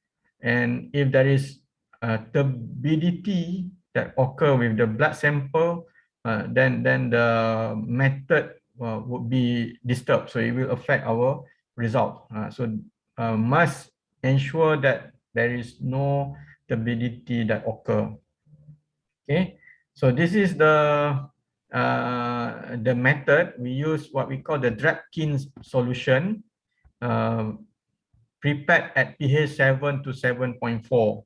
And if there is turbidity that occur with the blood sample, then the method would be disturbed, so it will affect our result. So must ensure that there is no turbidity that occur. Okay, so this is the method. We use what we call the Drapkin's solution, prepared at pH 7 to 7.4.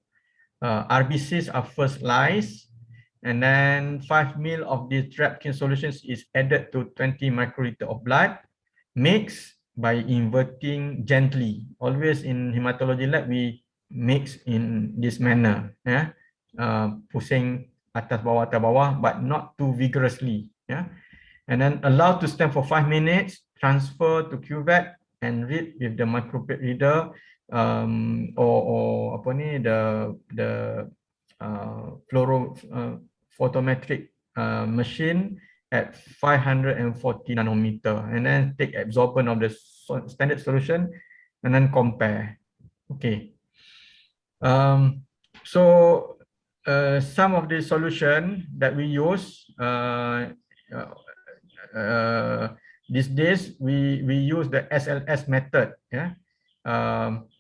RBCs are first lysed, and then 5 ml of this Drapkin solutions is added to 20 microliter of blood, mixed by inverting gently. Always in hematology lab, we mix in this manner, yeah, pushing atas bawah, but not too vigorously, yeah. And then allow to stand for 5 minutes, transfer to cuvette and read with the micropipette reader, or apa ni, the photometric machine at 540 nanometer, and then take absorbent of the standard solution and then compare. Okay. So some of the solution that we use these days, we use the SLS method, yeah,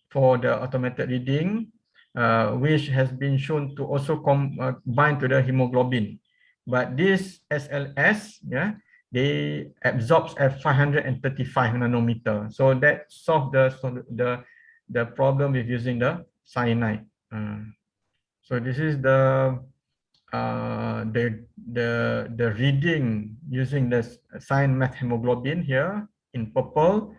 for the automated reading, which has been shown to also bind to the hemoglobin. But this SLS, yeah, they absorbs at 535 nanometer. So that solves the problem with using the cyanide. So this is the reading using the cyan meth hemoglobin here in purple.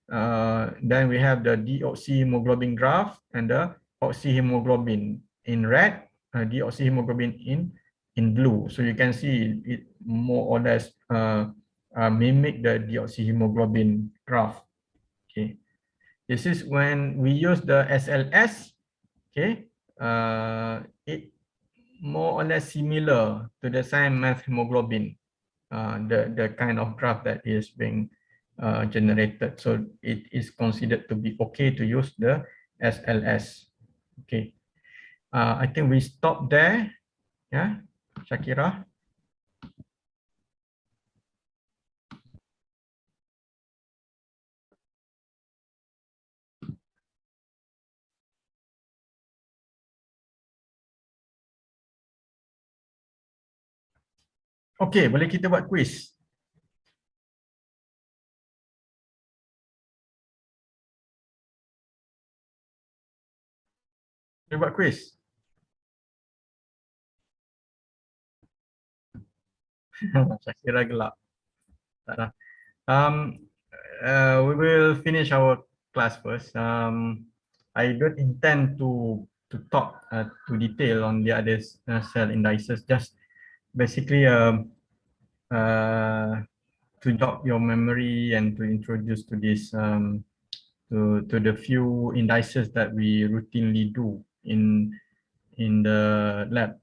Then we have the deoxyhemoglobin graph and the oxyhemoglobin in red, deoxyhemoglobin in blue. So you can see it more or less mimic the deoxyhemoglobin graph. Okay, this is when we use the SLS. Okay, it more or less similar to the cyan meth hemoglobin, the kind of graph that is being generated. So it is considered to be okay to use the SLS. Okay, I think we stop there. Yeah, Shakira. Okay, boleh kita buat quiz. Boleh buat quiz. Shakira gelap. Tak dah. We will finish our class first. I don't intend to talk to detail on the other cell indices. Just basically to jog your memory and to introduce to this to the few indices that we routinely do in the lab.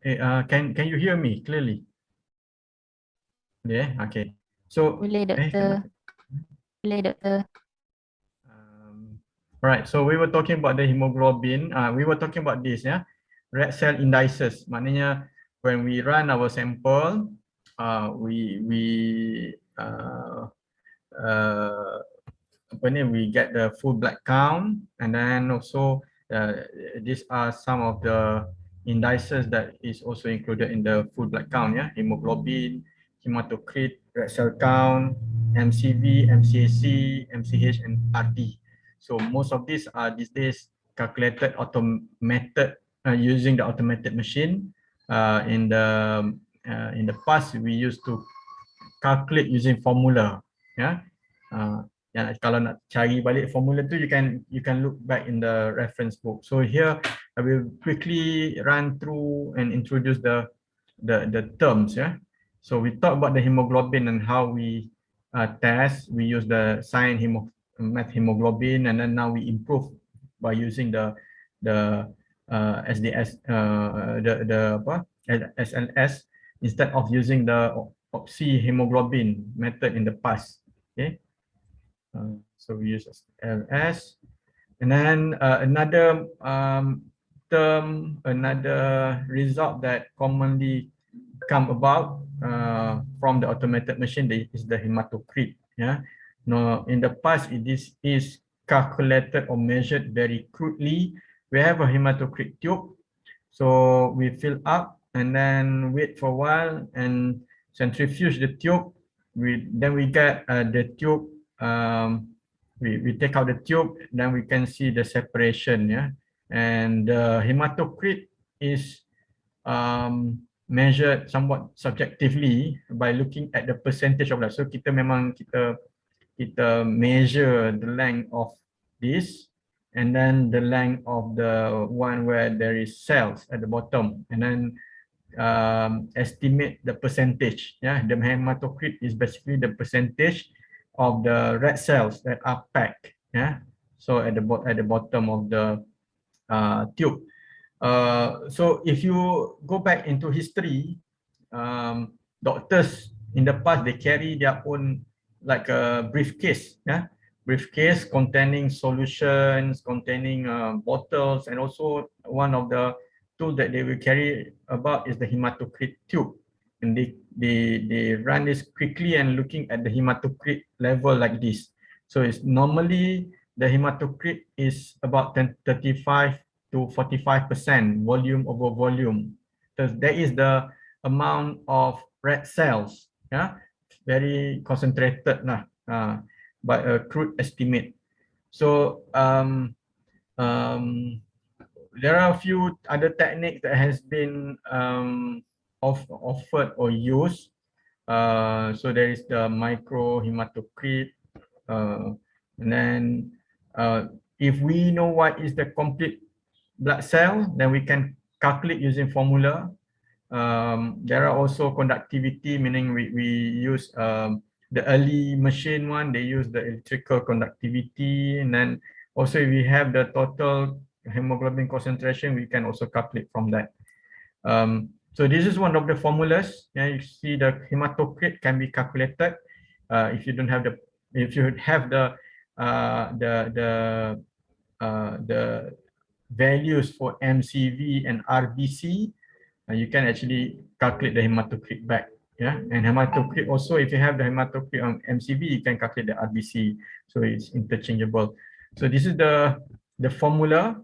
Can you hear me clearly? Yeah. Okay. So.
Boleh, Doktor. Boleh, Doktor.
Right. So we were talking about the hemoglobin. We were talking about this, yeah. red cell indices. Maknanya when we run our sample, we get the full blood count, and then also these are some of the indices that is also included in the full blood count, yeah, hemoglobin, hematocrit, red cell count, MCV, MCAC, MCH, and RD. So most of these are these days calculated automated using the automated machine. In the past, we used to calculate using formula, yeah. Kalau nak cari balik formula tu, you can look back in the reference book. So here I will quickly run through and introduce the terms, yeah. So we talk about the hemoglobin and how we test. We use the sign hemoglobin, and then now we improve by using the SDS, SLS, instead of using the oxy hemoglobin method in the past. Okay. So we use LS, and then another term, another result that commonly come about from the automated machine is the hematocrit. Yeah. Now, in the past, this is calculated or measured very crudely. We have a hematocrit tube, so we fill up and then wait for a while and centrifuge the tube. Then we get the tube. We take out the tube, then we can see the separation, yeah. And the hematocrit is measured somewhat subjectively by looking at the percentage of blood. So kita measure the length of this, and then the length of the one where there is cells at the bottom, and then estimate the percentage. Yeah, the hematocrit is basically the percentage of the red cells that are packed. Yeah, so at the bottom of the tube. So if you go back into history, doctors in the past, they carry their own, like a briefcase, yeah, briefcase containing solutions, containing bottles, and also one of the tools that they will carry about is the hematocrit tube. And they run this quickly and looking at the hematocrit level like this. So it's normally the hematocrit is about 35 to 45% volume over volume. So that is the amount of red cells, yeah, very concentrated nah, by a crude estimate. So there are a few other techniques that has been offered or used. So there is the micro hematocrit, and then if we know what is the complete blood cell, then we can calculate using formula. There are also conductivity, meaning we use the early machine one, they use the electrical conductivity, and then also if we have the total hemoglobin concentration, we can also calculate from that. So this is one of the formulas. Yeah, you see the hematocrit can be calculated. If you have the values for MCV and RBC, you can actually calculate the hematocrit back. Yeah, and hematocrit also, if you have the hematocrit on MCV, you can calculate the RBC. So it's interchangeable. So this is the formula.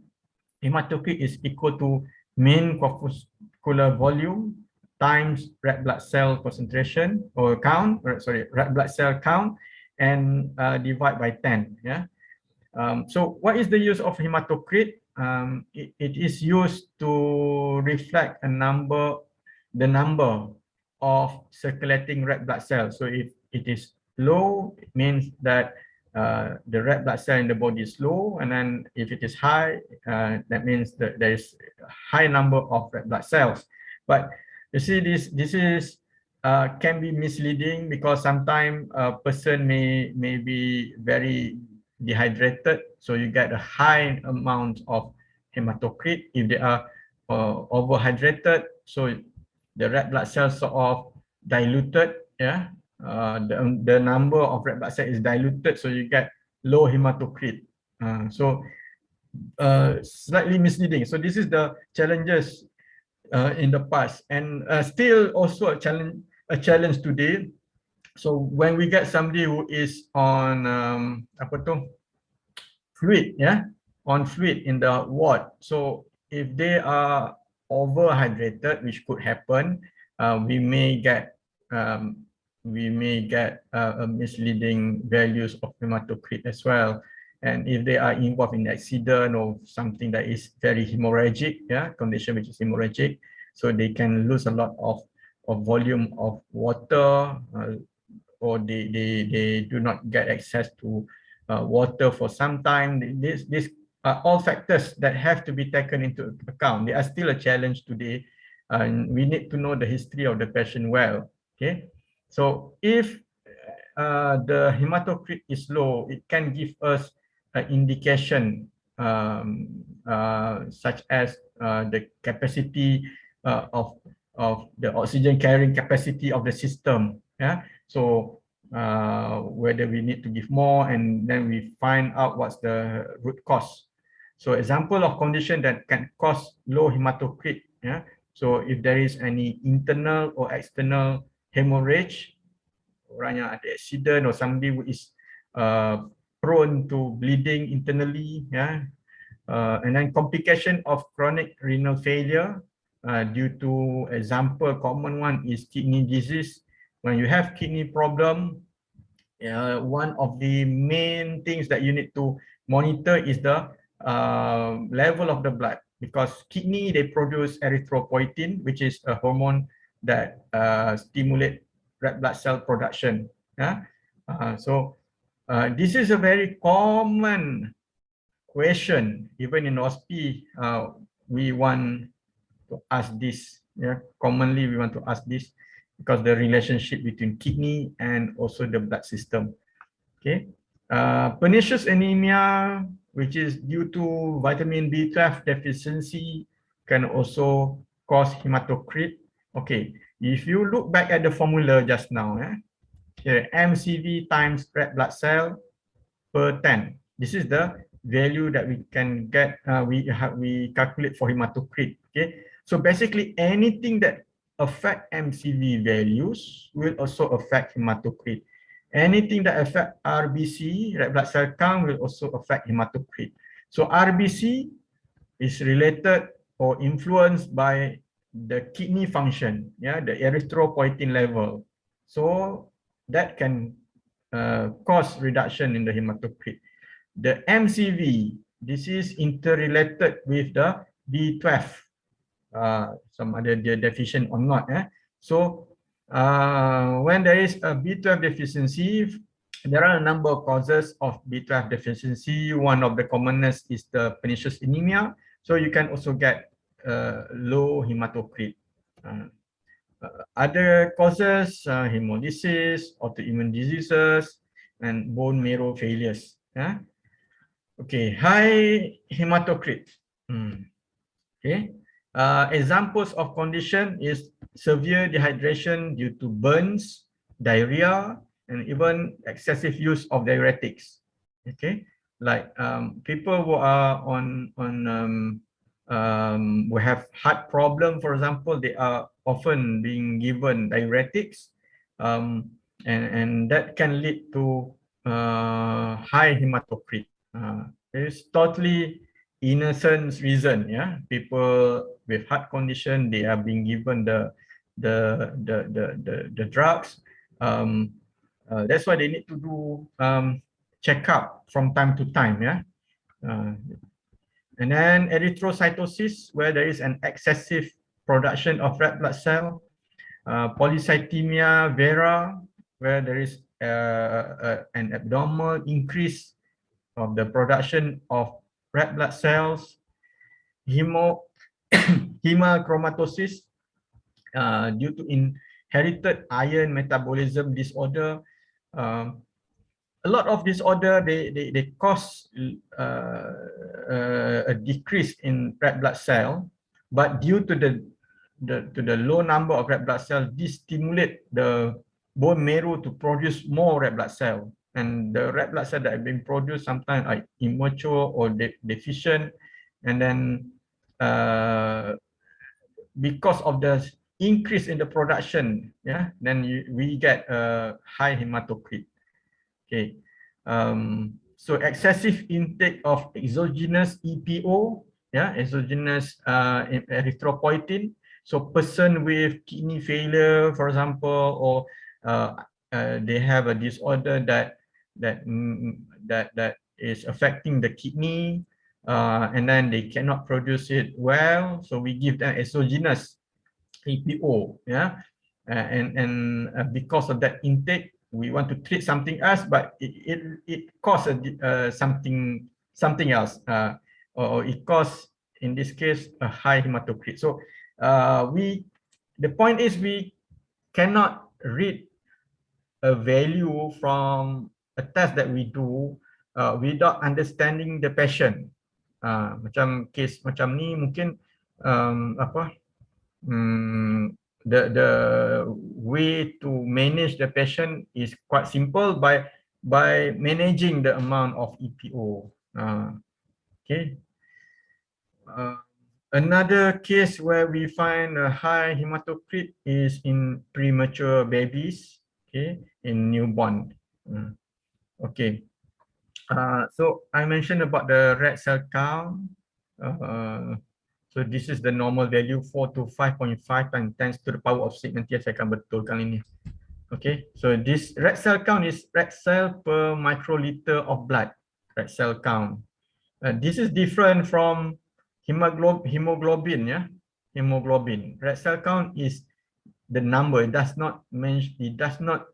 Hematocrit is equal to mean corpuscular volume times red blood cell concentration or count, red blood cell count, and divide by 10. Yeah. So what is the use of hematocrit? It is used to reflect the number of circulating red blood cells. So if it is low, it means that the red blood cell in the body is low, and then if it is high, that means that there is a high number of red blood cells. But you see, this is can be misleading, because sometimes a person may be very dehydrated, so you get a high amount of hematocrit. If they are overhydrated, so the red blood cells sort of diluted, yeah. The number of red blood cells is diluted, so you get low hematocrit. So slightly misleading. So this is the challenges in the past, and still also a challenge today. So when we get somebody who is on fluid, on fluid in the ward, so if they are overhydrated, which could happen, we may get a misleading values of hematocrit as well. And if they are involved in accident or something that is very hemorrhagic, condition which is hemorrhagic, so they can lose a lot of volume of water, or they do not get access to water for some time. These are all factors that have to be taken into account. They are still a challenge today, and we need to know the history of the patient well. Okay, so if the hematocrit is low, it can give us an indication, such as the capacity of the oxygen carrying capacity of the system. So whether we need to give more, and then we find out what's the root cause. So example of condition that can cause low hematocrit. So if there is any internal or external hemorrhage, orang yang ada accident, or somebody who is prone to bleeding internally, and then complication of chronic renal failure due to, example, common one is kidney disease. When you have kidney problem, one of the main things that you need to monitor is the level of the blood, because kidney, they produce erythropoietin, which is a hormone that stimulate red blood cell production. So this is a very common question. Even in hospital, we want to ask this. Commonly we want to ask this because the relationship between kidney and also the blood system. Okay, pernicious anemia, which is due to vitamin B12 deficiency, can also cause hematocrit. Okay, if you look back at the formula just now, here MCV times red blood cell per 10. This is the value that we can get. We calculate for hematocrit. Okay, so basically anything that affect MCV values will also affect hematocrit. Anything that affect RBC, red blood cell count, will also affect hematocrit. So RBC is related or influenced by the kidney function, the erythropoietin level. So that can cause reduction in the hematocrit. The MCV, this is interrelated with the B12, some other deficient or not. So when there is a B12 deficiency, there are a number of causes of B12 deficiency. One of the commonest is the pernicious anemia. So you can also get low hematocrit. Other causes, hemolysis, autoimmune diseases, and bone marrow failures. Okay, high hematocrit. Okay, examples of condition is severe dehydration due to burns, diarrhea, and even excessive use of diuretics. Okay, like people who are who have heart problem, for example, they are often being given diuretics, and that can lead to high hematocrit. It's totally innocent reason. People with heart condition, they are being given the drugs. That's why they need to do checkup from time to time. And then erythrocytosis, where there is an excessive production of red blood cell. Polycythemia vera, where there is an abnormal increase of the production of red blood cells. Hemo Hemochromatosis, due to inherited iron metabolism disorder. A lot of disorder, they cause a decrease in red blood cell, but due to the low number of red blood cells, this stimulate the bone marrow to produce more red blood cell. and the red blood cell that are being produced sometimes are immature or deficient, and then because of the increase in the production, then we get a high hematocrit. Okay, so excessive intake of exogenous EPO, exogenous erythropoietin. So person with kidney failure, for example, or they have a disorder that is affecting the kidney, and then they cannot produce it well. So we give them exogenous EPO, and because of that intake, we want to treat something else, but it causes something else, or it causes, in this case, a high hematocrit. So the point is we cannot read a value from a test that we do without understanding the patient. Macam case macam ni mungkin the way to manage the patient is quite simple by managing the amount of EPO. Okay. Another case where we find a high hematocrit is in premature babies, okay, in newborn. Okay. So I mentioned about the red cell count. So this is the normal value, 4 to 5.5 times 10 to the power of 6. Nanti saya akan betulkan ini. Okay, so this red cell count is red cell per microliter of blood. Red cell count. This is different from hemoglobin, hemoglobin. Red cell count is the number. It does not mention. It does not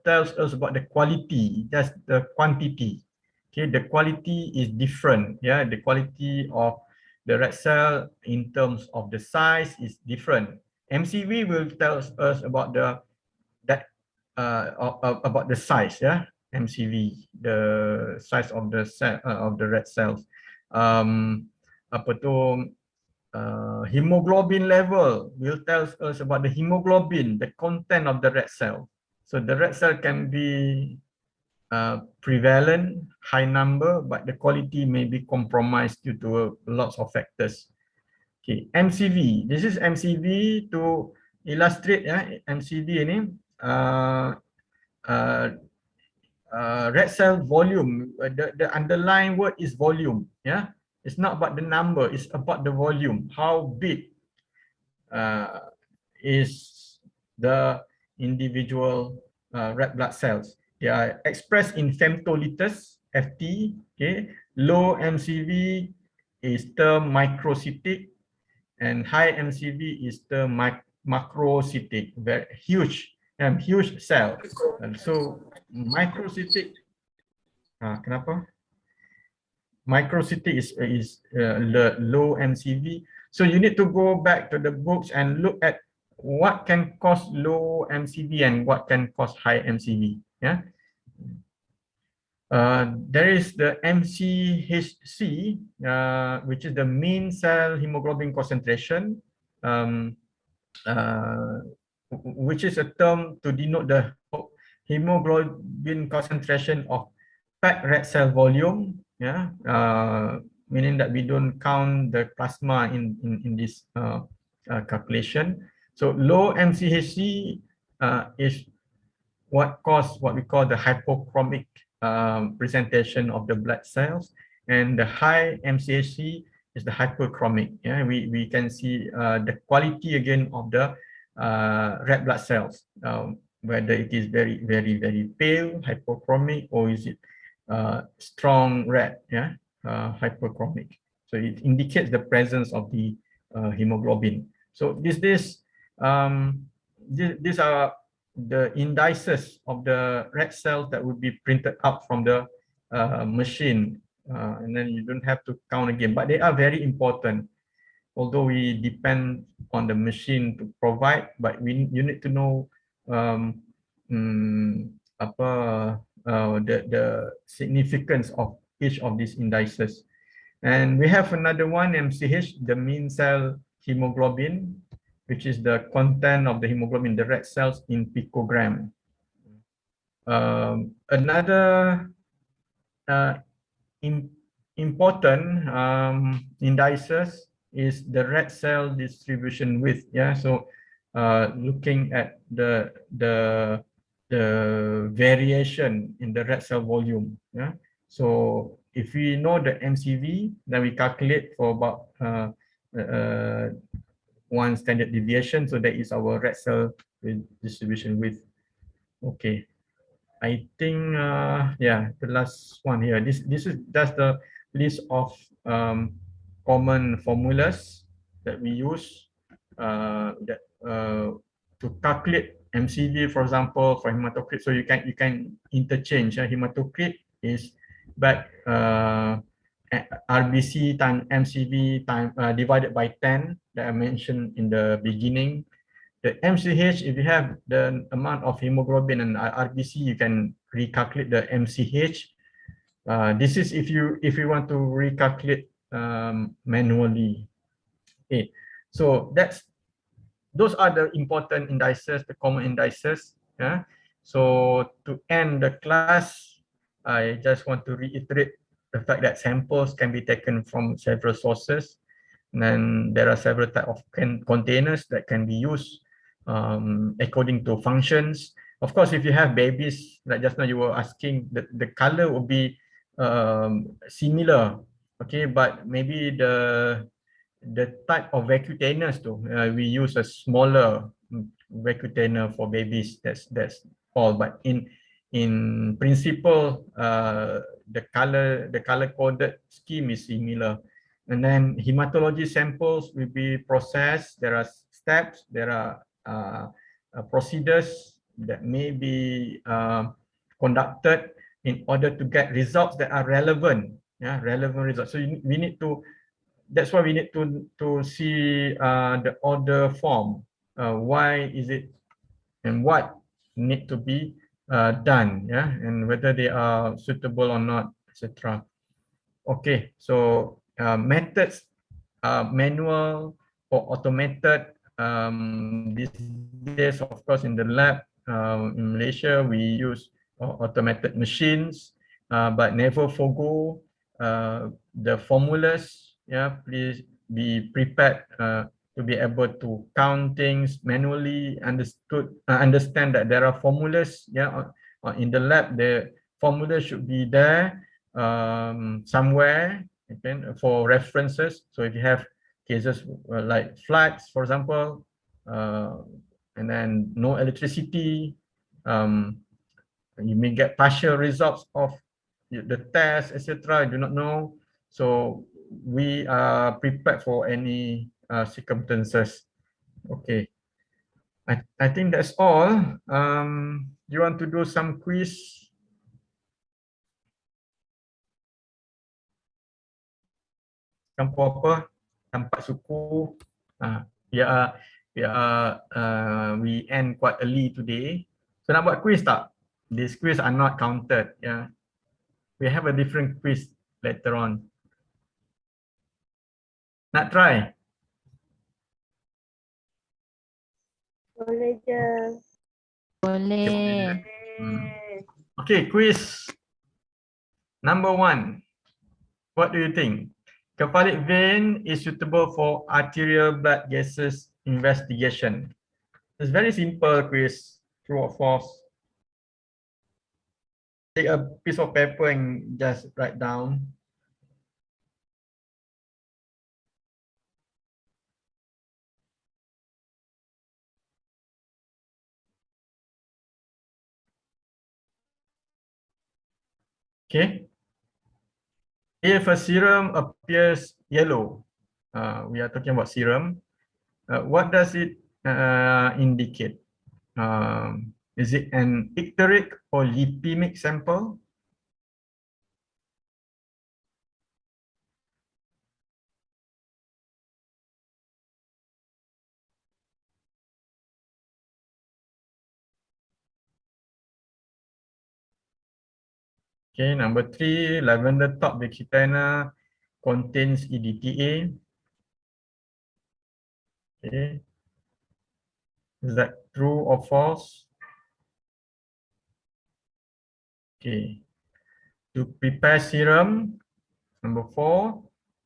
tells us about the quality. Just the quantity. Okay, the quality is different. The quality of the red cell in terms of the size is different. MCV will tell us about about the size. MCV, the size of the cell of the red cells. Hemoglobin level will tell us about the hemoglobin, the content of the red cell. So the red cell can be prevalent, high number, but the quality may be compromised due to lots of factors. Okay, MCV. This is MCV to illustrate. MCV ini red cell volume. The underlying word is volume. It's not about the number. It's about the volume. How big is the individual red blood cells? They are expressed in femtoliters, FT. Okay, low MCV is termed microcytic, and high MCV is termed macrocytic. Very huge cell. So microcytic. Kenapa? Microcytic is low MCV. So you need to go back to the books and look at what can cause low MCV and what can cause high MCV. There is the MCHC, which is the mean cell hemoglobin concentration, which is a term to denote the hemoglobin concentration of packed red cell volume. Meaning that we don't count the plasma in this calculation. So low MCHC is what we call the hypochromic presentation of the blood cells, and the high MCHC is the hyperchromic. We can see the quality again of the red blood cells, whether it is very, very, very pale, hypochromic, or is it strong red, hyperchromic. So it indicates the presence of the hemoglobin. So these are the indices of the red cells that would be printed out from the machine, and then you don't have to count again, but they are very important. Although we depend on the machine to provide, but you need to know the significance of each of these indices. And we have another one, MCH, the mean cell hemoglobin, which is the content of the hemoglobin, the red cells in picogram. Another important indices is the red cell distribution width. Yeah, so looking at the variation in the red cell volume. Yeah, so if we know the MCV, then we calculate for about one standard deviation. So that is our red cell distribution width. Okay. I think yeah, the last one here. This is just the list of common formulas that we use to calculate MCV, for example, for hematocrit. So you can interchange. Hematocrit is back RBC times MCV time divided by 10 that I mentioned in the beginning. The MCH, if you have the amount of hemoglobin and RBC, you can recalculate the MCH. This is if you want to recalculate manually. Okay, so those are the important indices, the common indices. Yeah. So to end the class, I just want to reiterate the fact that samples can be taken from several sources. And then there are several types of containers that can be used according to functions. Of course, if you have babies, like just now you were asking, the color will be similar, okay, but maybe the type of vacutainers too, we use a smaller vacutainer for babies. That's all. But in principle, the color coded scheme is similar. And then hematology samples will be processed. There are steps. There are procedures that may be conducted in order to get results that are relevant. Yeah, relevant results. So we need to. That's why we need to see the order form. Why is it, and what need to be done? Yeah, and whether they are suitable or not, etc. Okay, so methods, manual or automated. These days, of course, in the lab in Malaysia, we use automated machines, but never forgo the formulas. Yeah, please be prepared to be able to count things manually. Understand that there are formulas. Yeah, in the lab, the formula should be there somewhere, okay, for references. So if you have cases like floods, for example, and then no electricity, you may get partial results of the test, etc. I do not know. So we are prepared for any circumstances. Okay, I think that's all. You want to do some quiz? Kampung apa? Tempat suku. We end quite early today. So nak buat quiz tak? These quiz are not counted. Yeah, we have a different quiz later on. Nak try?
Boleh je.
Boleh.
Okay, quiz number 1. What do you think? Cephalic vein is suitable for arterial blood gases investigation. It's very simple quiz. True or false? Take a piece of paper and just write down. Okay. If a serum appears yellow, we are talking about serum. What does it indicate? Is it an icteric or lipemic sample? Okay, number 3, lavender top vacutainer contains EDTA. Okay, is that true or false? Okay. To prepare serum, number 4,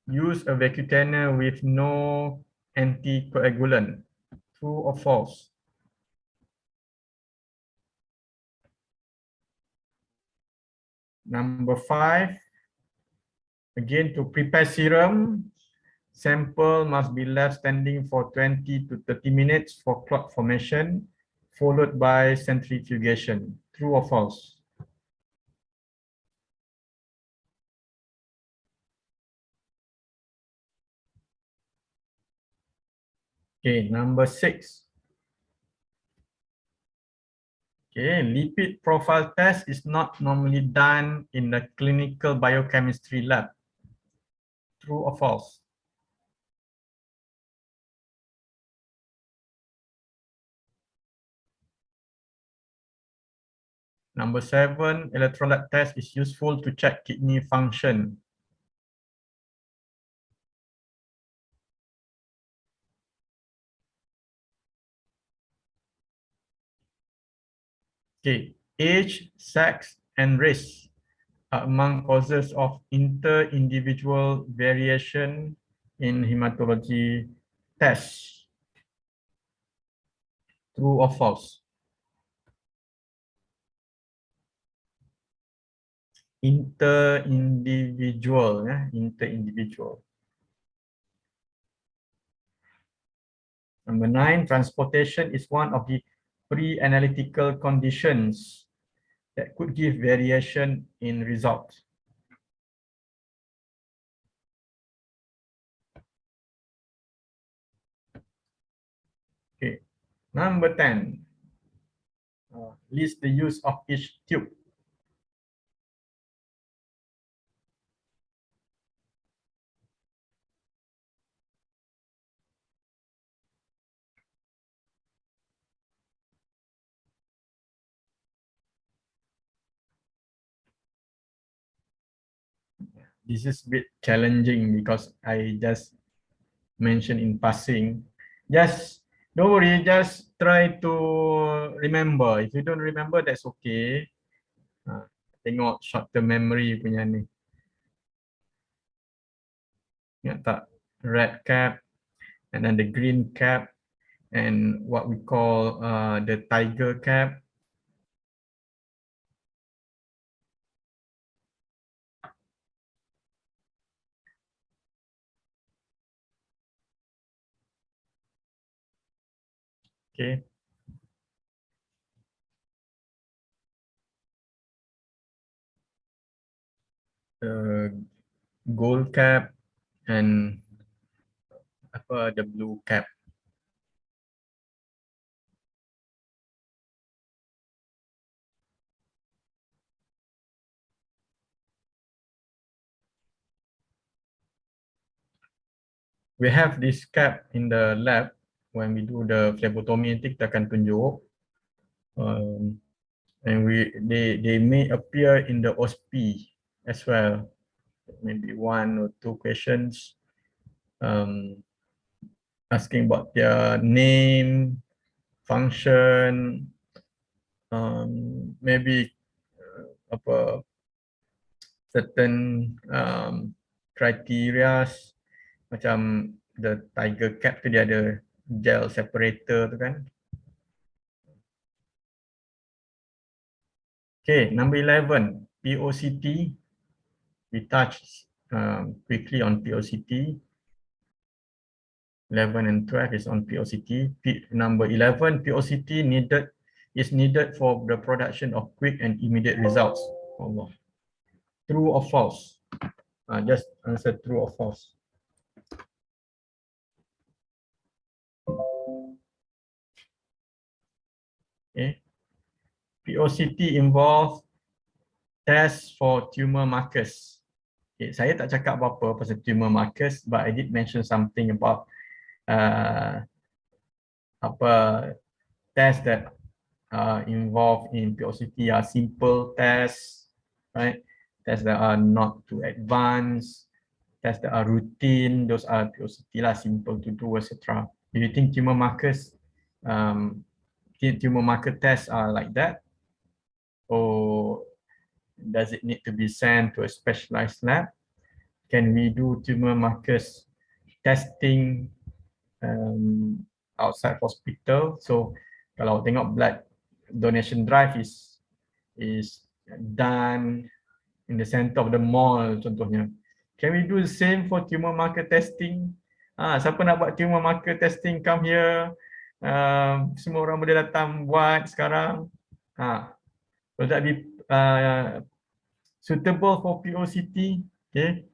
use a vacutainer with no anticoagulant. True or false? Number 5, again to prepare serum, sample must be left standing for 20 to 30 minutes for clot formation, followed by centrifugation. True or false? Okay, number 6. Okay, lipid profile test is not normally done in the clinical biochemistry lab. True or false? Number 7, electrolyte test is useful to check kidney function. Okay, age, sex, and race are among causes of inter-individual variation in hematology tests. True or false? Inter-individual, inter-individual. Number 9, transportation is one of the pre-analytical conditions that could give variation in results. Okay, number 10, list the use of each tube. This is a bit challenging because I just mentioned in passing. Just don't worry, just try to remember. If you don't remember, that's okay. Tengok short term memory punya ni. Ingat tak? Red cap and then the green cap and what we call the tiger cap. Okay. The gold cap and the blue cap. We have this cap in the lab when we do the phlebotomy. Nanti kita akan tunjuk. And they may appear in the OSP as well. Maybe 1 or 2 questions asking about their name, function, maybe certain criteria, macam the tiger cap tu dia ada gel separator tu kan. Okay, number 11, POCT. We touched quickly on POCT. 11 and 12 is on POCT. Number 11, POCT is needed for the production of quick and immediate results. Allah. True or false? Just answer true or false. Okay. POCT involves test for tumor markers. Okay, saya tak cakap apa-apa pasal tumor markers, but I did mention something about tests that involved in POCT are simple tests, right? Tests that are not too advanced, tests that are routine, those are POCT lah, simple to do, etc. If you think tumor markers, tumor marker tests are like that, or Does it need to be sent to a specialized lab? Can we do tumor markers testing outside hospital? So kalau tengok blood donation drive is done in the center of the mall contohnya. Can we do the same for tumor marker testing? Siapa nak buat tumor marker testing, come here. Semua orang boleh datang buat sekarang. Will that be suitable for POCT? Okay.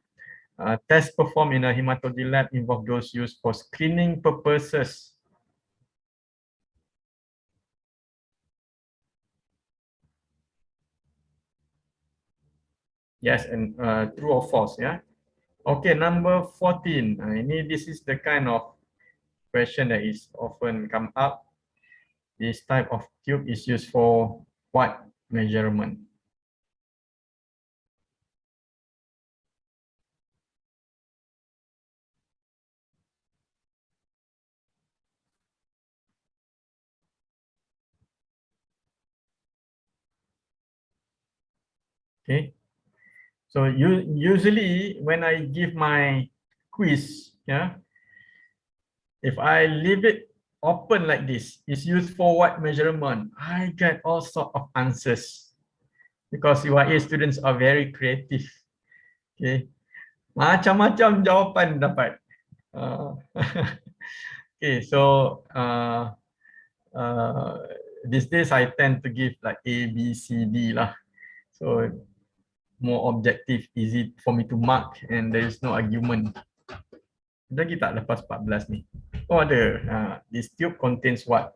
Test performed in a hematology lab involve those used for screening purposes. Yes, and true or false, yeah. Okay, number 14. This is the kind of question that is often come up. This type of tube is used for what measurement? Okay. So usually when I give my quiz, yeah, if I leave it open like this, it's used for what measurement? I get all sort of answers because UIA students are very creative. Okay, macam-macam jawapan dapat. Okay, so these days I tend to give like A, B, C, D lah. So more objective, easy for me to mark, and there is no argument. Lagi tak lepas 14 ni? Oh ada. This tube contains what?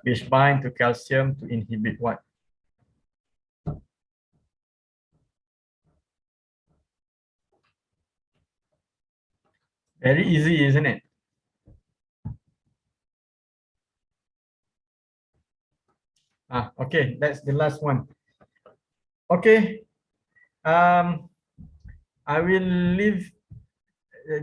Which bind to calcium to inhibit what? Very easy, isn't it? Okay, that's the last one. Okay, I will leave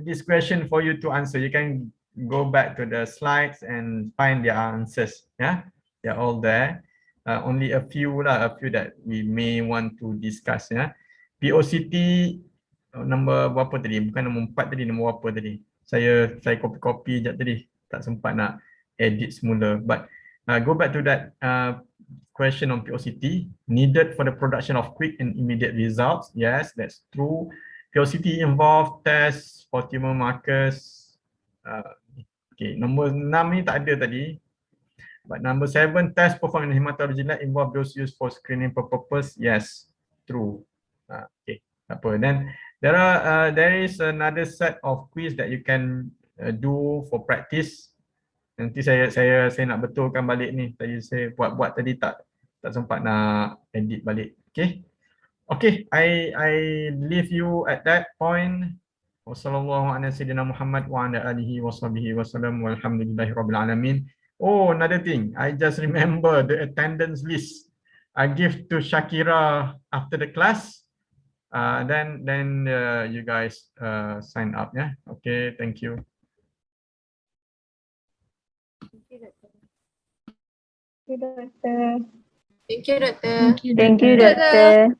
this question for you to answer. You can go back to the slides and find their answers. Yeah, they're all there. Only a few that we may want to discuss. Yeah, POCT nombor berapa tadi? Bukan nombor 4 tadi, nombor apa tadi? Saya copy sekejap tadi. Tak sempat nak edit semula. But go back to that question on POCT. Needed for the production of quick and immediate results. Yes, that's true. POCT involve tests for tumor markers. Okay, nombor 6 ni tak ada tadi. But number 7, test performed in hematology lab involve those used for screening purpose. Yes, true. Okay, apa? Then there is another set of quiz that you can do for practice. Nanti saya nak betulkan balik ni. Tadi saya buat tadi tak sempat nak edit balik. Okay. Okay, I leave you at that point. Wassalamualaikum. Oh, another thing. I just remember the attendance list. I give to Shakira after the class. Then you guys sign up, yeah. Okay, thank you.
Thank you, Doctor.
Thank you, Doctor.
Thank you, Doctor.